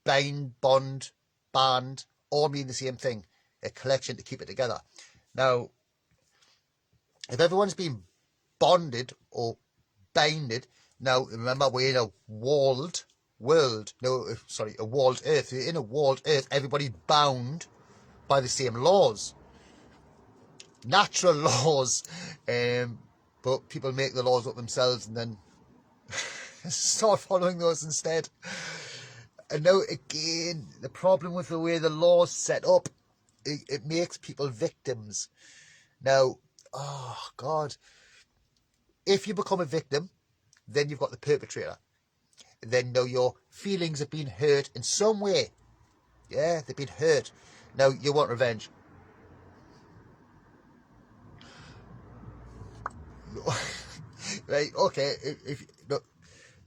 bind, bond, band all mean the same thing, a collection to keep it together. Now, if everyone's been bonded or binded, now remember we're in a walled world, a walled earth. In a walled earth, everybody's bound by the same laws, natural laws, but people make the laws up themselves and then start following those instead. And now again, the problem with the way the law's set up, it makes people victims. Now, oh God, if you become a victim, then you've got the perpetrator. Then now your feelings have been hurt in some way. Yeah, they've been hurt. Now you want revenge. Right, okay. Look,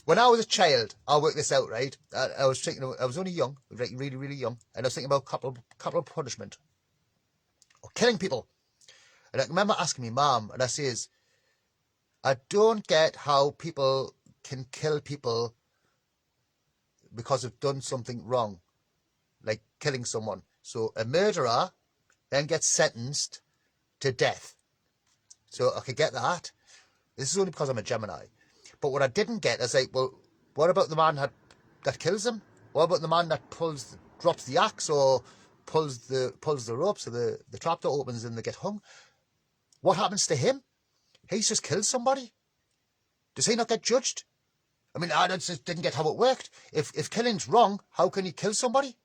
when I was a child, I worked this out, right? I was thinking, I was only young, like really, really young, and I was thinking about capital punishment or killing people. And I remember asking my mum, and I says, I don't get how people can kill people because they've done something wrong, like killing someone. So a murderer then gets sentenced to death. So I could get that. This is only because I'm a Gemini. But what I didn't get is like, well, what about the man that kills him? What about the man that drops the axe or pulls the rope so the trapdoor opens and they get hung? What happens to him? He's just killed somebody. Does he not get judged? I mean, I just didn't get how it worked. If killing's wrong, how can you kill somebody?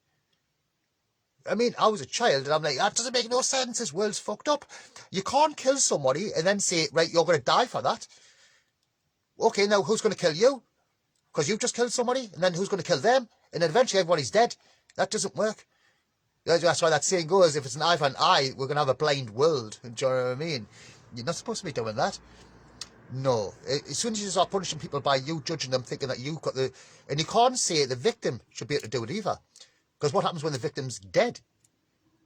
I mean, I was a child and I'm like, that doesn't make no sense. This world's fucked up. You can't kill somebody and then say, right, you're going to die for that. Okay, now who's going to kill you? Because you've just killed somebody, and then who's going to kill them? And then eventually everybody's dead. That doesn't work. That's why that saying goes, if it's an eye for an eye, we're going to have a blind world. Do you know what I mean? You're not supposed to be doing that. No. As soon as you start punishing people by you judging them, thinking that you've got the... And you can't say the victim should be able to do it either. Because what happens when the victim's dead?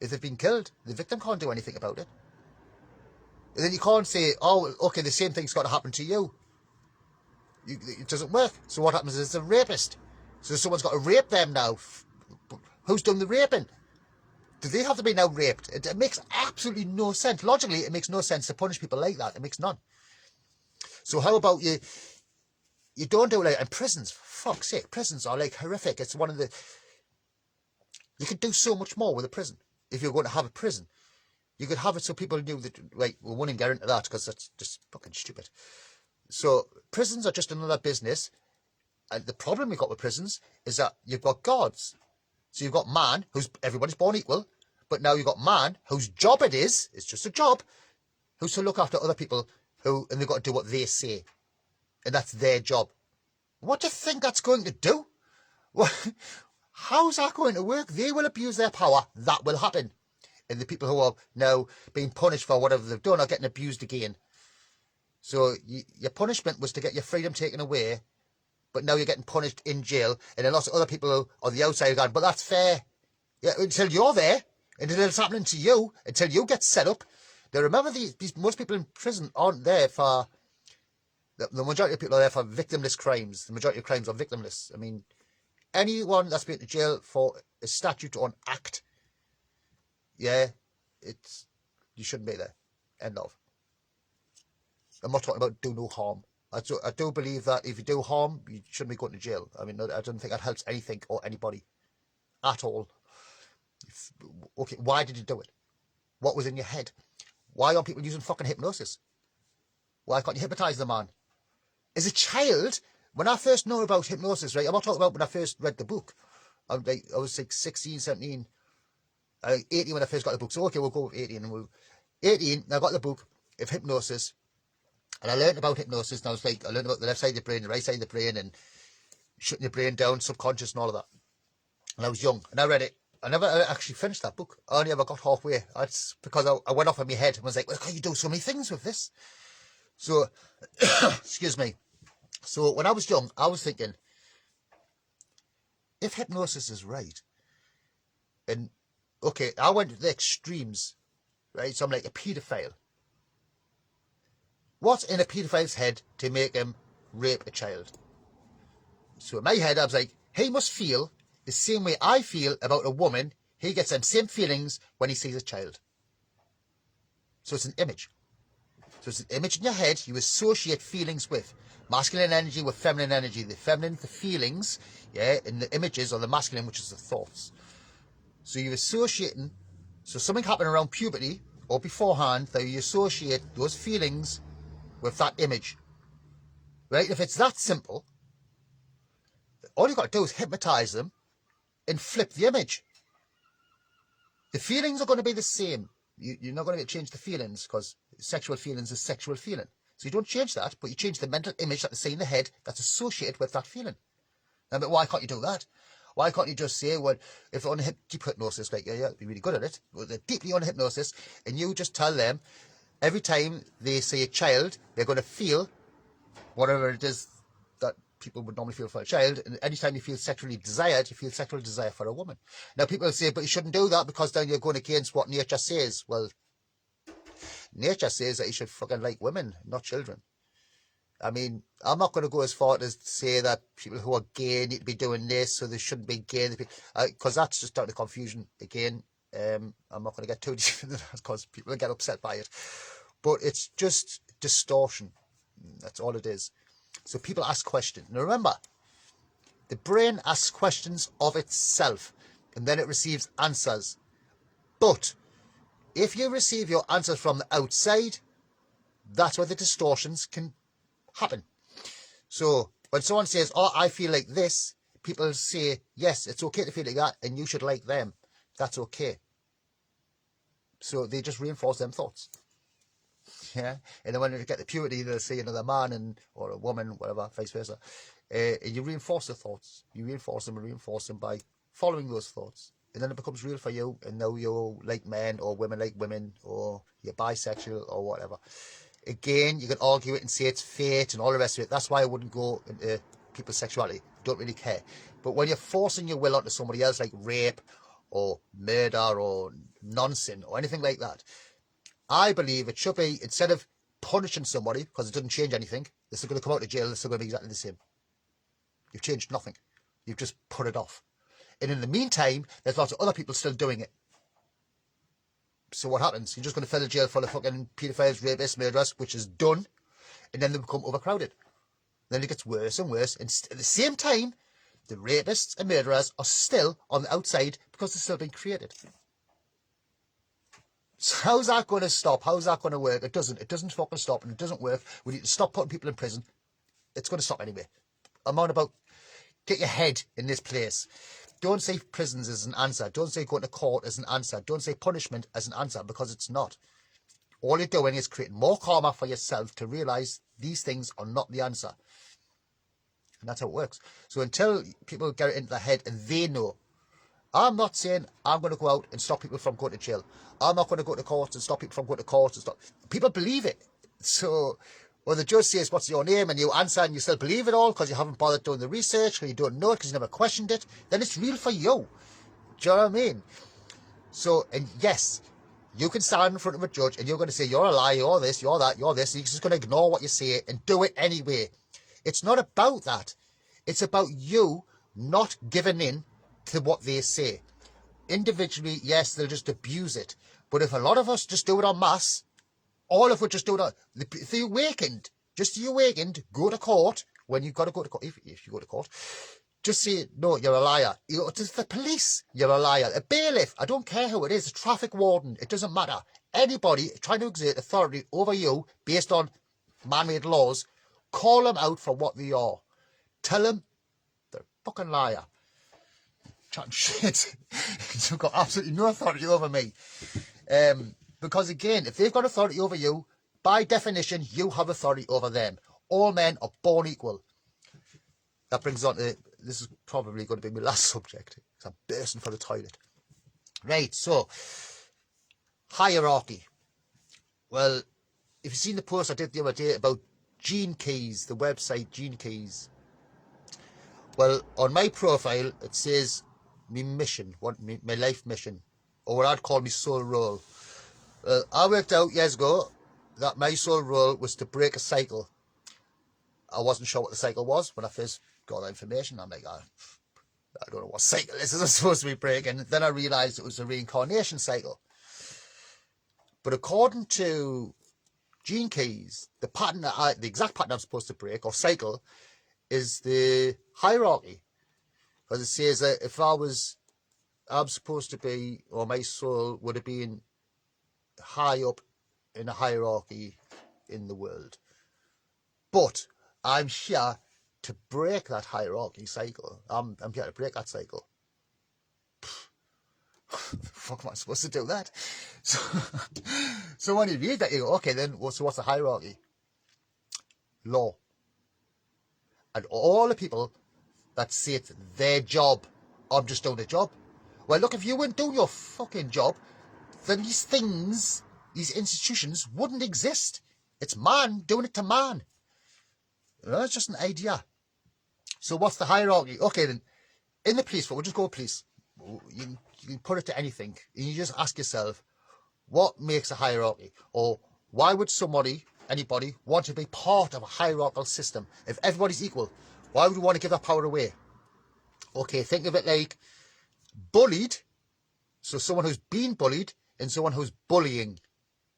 If they've been killed, the victim can't do anything about it. And then you can't say, oh, okay, the same thing's got to happen to you. It doesn't work. So what happens is it's a rapist. So someone's got to rape them now. Who's done the raping? Do they have to be now raped? It makes absolutely no sense. Logically, it makes no sense to punish people like that. It makes none. So how about you don't do it like in prisons? For fuck's sake, prisons are like horrific. It's one of the... You could do so much more with a prison. If you're going to have a prison, you could have it so people knew that... Right, we won't even get into that because that's just fucking stupid. So prisons are just another business. And the problem we've got with prisons is that you've got gods. So you've got man, who's everybody's born equal, but now you've got man, whose job it's just a job, who's to look after other people and they've got to do what they say. And that's their job. What do you think that's going to do? How's that going to work? They will abuse their power. That will happen. And the people who are now being punished for whatever they've done are getting abused again. So your punishment was to get your freedom taken away, but now you're getting punished in jail, and then lots of other people on the outside are going, but that's fair. Yeah, until you're there, until it's happening to you, until you get set up. Now remember, most people in prison aren't there for... The majority of people are there for victimless crimes. The majority of crimes are victimless. I mean, anyone that's been to jail for a statute or an act, yeah, you shouldn't be there. End of. I'm not talking about do no harm. I do believe that if you do harm, you shouldn't be going to jail. I mean, I don't think that helps anything or anybody at all. Okay, why did you do it? What was in your head? Why aren't people using fucking hypnosis? Why can't you hypnotise the man? As a child, when I first know about hypnosis, right, I'm not talking about when I first read the book. I was like 16, 17, 18 when I first got the book. So, okay, we'll go with 18. 18, I got the book of hypnosis. And I learned about hypnosis, and I learned about the left side of the brain, the right side of the brain, and shutting your brain down, subconscious and all of that. And I was young, and I read it. I never actually finished that book. I only ever got halfway. That's because I went off in my head and was like, well, can you do so many things with this? So, excuse me. So when I was young, I was thinking, if hypnosis is right, and, okay, I went to the extremes, right? So I'm like a paedophile. What's in a paedophile's head to make him rape a child? So in my head, I was like, he must feel the same way I feel about a woman. He gets them same feelings when he sees a child. So it's an image. So it's an image in your head you associate feelings with. Masculine energy with feminine energy. The feminine, the feelings, yeah, and the images, or the masculine, which is the thoughts. So you're associating, so something happened around puberty or beforehand that you associate those feelings with that image. Right? If it's that simple, all you've got to do is hypnotize them and flip the image. The feelings are going to be the same. You're not going to change the feelings, because sexual feelings is sexual feeling. So you don't change that, but you change the mental image that they see in the head that's associated with that feeling. Now, but why can't you do that? Why can't you just say, well, if they're on deep hypnosis, like, yeah, be really good at it, well, they're deeply on hypnosis, and you just tell them every time they see a child, they're going to feel whatever it is that people would normally feel for a child, and anytime you feel sexually desired, you feel sexual desire for a woman. Now, people say, but you shouldn't do that because then you're going against what nature says. Well, nature says that you should fucking like women, not children. I mean, I'm not going to go as far as to say that people who are gay need to be doing this, so they shouldn't be gay, because that's just down to confusion again. I'm not going to get too deep into that because people will get upset by it. But it's just distortion. That's all it is. So people ask questions. Now remember, the brain asks questions of itself, and then it receives answers. But if you receive your answers from the outside, that's where the distortions can happen. So when someone says, oh, I feel like this, people say, yes, it's okay to feel like that, and you should like them. That's okay. So they just reinforce them thoughts. Yeah, and then when you get to puberty, they'll see another man or a woman, whatever, vice versa. And you reinforce the thoughts. You reinforce them by following those thoughts. And then it becomes real for you, and now you like men, or women like women, or you're bisexual, or whatever. Again, you can argue it and say it's fate and all the rest of it. That's why I wouldn't go into people's sexuality. Don't really care. But when you're forcing your will onto somebody else, like rape or murder or nonsense or anything like that, I believe it should be, instead of punishing somebody, because it doesn't change anything, they're still going to come out of jail, they're still going to be exactly the same. You've changed nothing. You've just put it off. And in the meantime, there's lots of other people still doing it. So what happens? You're just going to fill the jail full of fucking paedophiles, rapists, murderers, which is done, and then they become overcrowded. Then it gets worse and worse, and at the same time, the rapists and murderers are still on the outside because they're still being created. So how's that going to stop? How's that going to work? It doesn't. It doesn't fucking stop, and it doesn't work. We need to stop putting people in prison. It's going to stop anyway. I'm on about get your head in this place. Don't say prisons as an answer. Don't say going to court as an answer. Don't say punishment as an answer, because it's not. All you're doing is creating more karma for yourself to realise these things are not the answer. And that's how it works. So until people get it into their head and they know, I'm not saying I'm going to go out and stop people from going to jail. I'm not going to go to court and stop people from going to court. People believe it. So when the judge says, what's your name? And you answer and you still believe it all because you haven't bothered doing the research, or you don't know it because you never questioned it, then it's real for you. Do you know what I mean? So, and yes, you can stand in front of a judge and you're going to say, you're a liar, you're this, you're that, you're this. And you're just going to ignore what you say and do it anyway. It's not about that. It's about you not giving in to what they say. Individually, yes, they'll just abuse it. But if a lot of us just do it en masse, all of us just do it. If you awakened, go to court when you've got to go to court. If you go to court, just say, no, you're a liar. You go to the police, you're a liar. A bailiff, I don't care who it is, a traffic warden, it doesn't matter. Anybody trying to exert authority over you based on man-made laws, call them out for what they are. Tell them they're a fucking liar. Chatting shit. You've got absolutely no authority over me. Because again, if they've got authority over you, by definition, you have authority over them. All men are born equal. That brings on to, this is probably going to be my last subject, because I'm bursting for the toilet. Right, so, hierarchy. Well, if you've seen the post I did the other day about Gene Keys, the website Gene Keys. Well, on my profile, it says my mission, my life mission, or what I'd call my soul role. I worked out years ago that my sole role was to break a cycle. I wasn't sure what the cycle was when I first got that information. I'm like, I don't know what cycle this is supposed to be breaking. Then I realised it was a reincarnation cycle. But according to Gene Keys, the exact pattern I'm supposed to break or cycle is the hierarchy. Because it says that if I'm supposed to be, or my soul would have been high up in a hierarchy in the world. But I'm here to break that hierarchy cycle. I'm here to break that cycle. Fuck am I supposed to do that? So when you read that, you go, okay, then so what's the hierarchy? Law. And all the people that say it's their job, I'm just doing a job. Well, look, if you weren't doing your fucking job, then these things, these institutions wouldn't exist. It's man doing it to man. It's just an idea. So what's the hierarchy? Okay, then, in the police, we'll just go police. You can put it to anything. And you just ask yourself, what makes a hierarchy? Or why would anybody want to be part of a hierarchical system? If everybody's equal, why would we want to give that power away? Okay, think of it like bullied. So someone who's been bullied and someone who's bullying.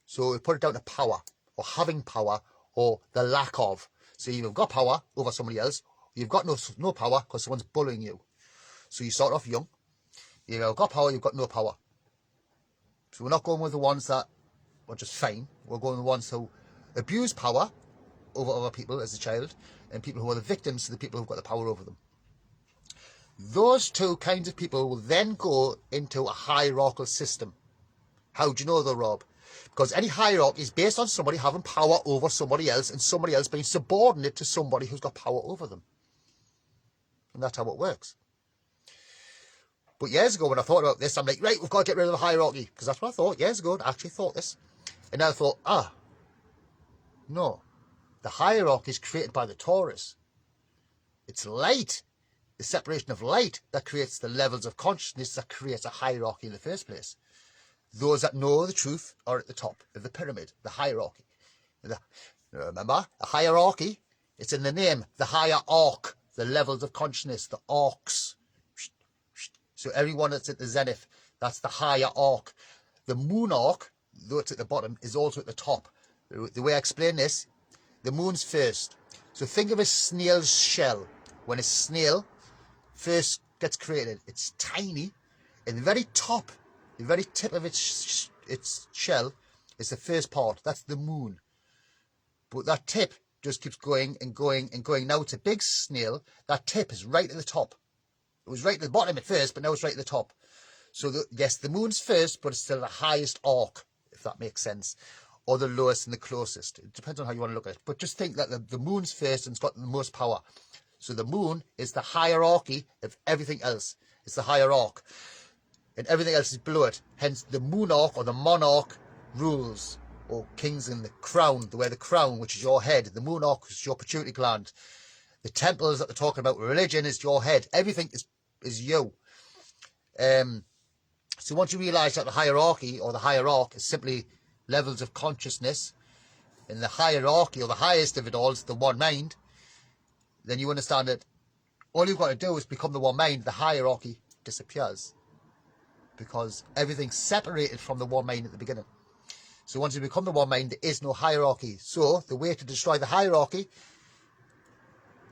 So we put it down to power or having power or the lack of. So you've got power over somebody else. You've got no power because someone's bullying you. So you start off young. You've got power, you've got no power. So we're not going with the ones that are just fine. We're going with the ones who abuse power over other people as a child, and people who are the victims to the people who've got the power over them. Those two kinds of people will then go into a hierarchical system. How do you know though, Rob? Because any hierarchy is based on somebody having power over somebody else and somebody else being subordinate to somebody who's got power over them. And that's how it works. But years ago when I thought about this, I'm like, right, we've got to get rid of the hierarchy. Because that's what I thought years ago. I actually thought this. And now I thought, no. The hierarchy is created by the Taurus. It's light, the separation of light, that creates the levels of consciousness that creates a hierarchy in the first place. Those that know the truth are at the top of the pyramid, the hierarchy. Remember, a hierarchy, it's in the name, the higher arc, the levels of consciousness, the arcs. So everyone that's at the zenith, that's the higher arc. The moon arc, though it's at the bottom, is also at the top. The way I explain this, the moon's first. So think of a snail's shell. When a snail first gets created, it's tiny. And the very top, the very tip of its shell is the first part. That's the moon. But that tip just keeps going and going and going. Now it's a big snail. That tip is right at the top. It was right at the bottom at first, but now it's right at the top. So yes, the moon's first, but it's still the highest arc, if that makes sense. Or the lowest and the closest. It depends on how you want to look at it. But just think that the moon's first and it's got the most power. So the moon is the hierarchy of everything else. It's the higher arc. And everything else is below it. Hence the monarch or the monarch rules. Or kings in the crown. They wear the crown, which is your head. The monarch is your pituitary gland. The temples that they're talking about, religion is your head. Everything is you. So once you realise that the hierarchy or the hierarch is simply levels of consciousness, and the hierarchy or the highest of it all is the one mind, then you understand that all you've got to do is become the one mind. The hierarchy disappears because everything's separated from the one mind at the beginning. So once you become the one mind, there is no hierarchy. So the way to destroy the hierarchy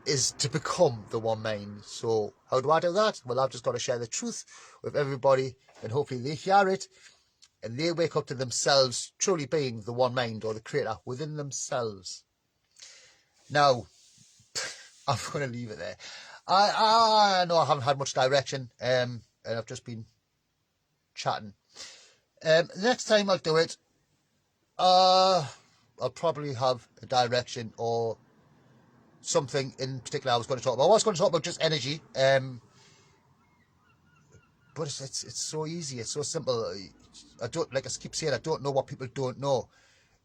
is to become the one mind. So how do I do that? Well, I've just got to share the truth with everybody, and hopefully they hear it and they wake up to themselves truly being the one mind or the creator within themselves. Now, I'm going to leave it there. I know I haven't had much direction, and I've just been chatting. Next time I'll do it, I'll probably have a direction or something in particular I was going to talk about. I was going to talk about just energy, but it's so easy, it's so simple. I don't, like I keep saying, I don't know what people don't know.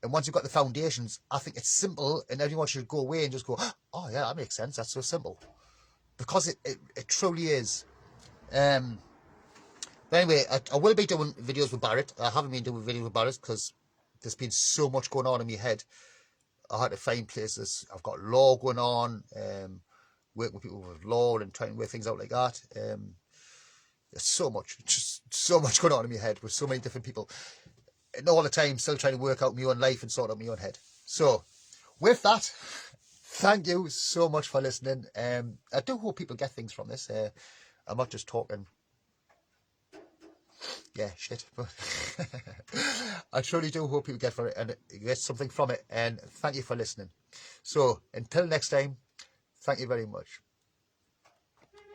And once you've got the foundations, I think it's simple, and everyone should go away and just go, oh yeah, that makes sense, that's so simple. Because it truly is. But anyway, I will be doing videos with Barrett. I haven't been doing videos with Barrett because there's been so much going on in my head. I had to find places. I've got law going on, working with people with law and trying to work things out like that. There's so much, just so much going on in my head with so many different people. And all the time, still trying to work out my own life and sort out my own head. So, with that, thank you so much for listening. I do hope people get things from this. I'm not just talking, shit. But I truly do hope people get something from it. And thank you for listening. So, until next time, thank you very much.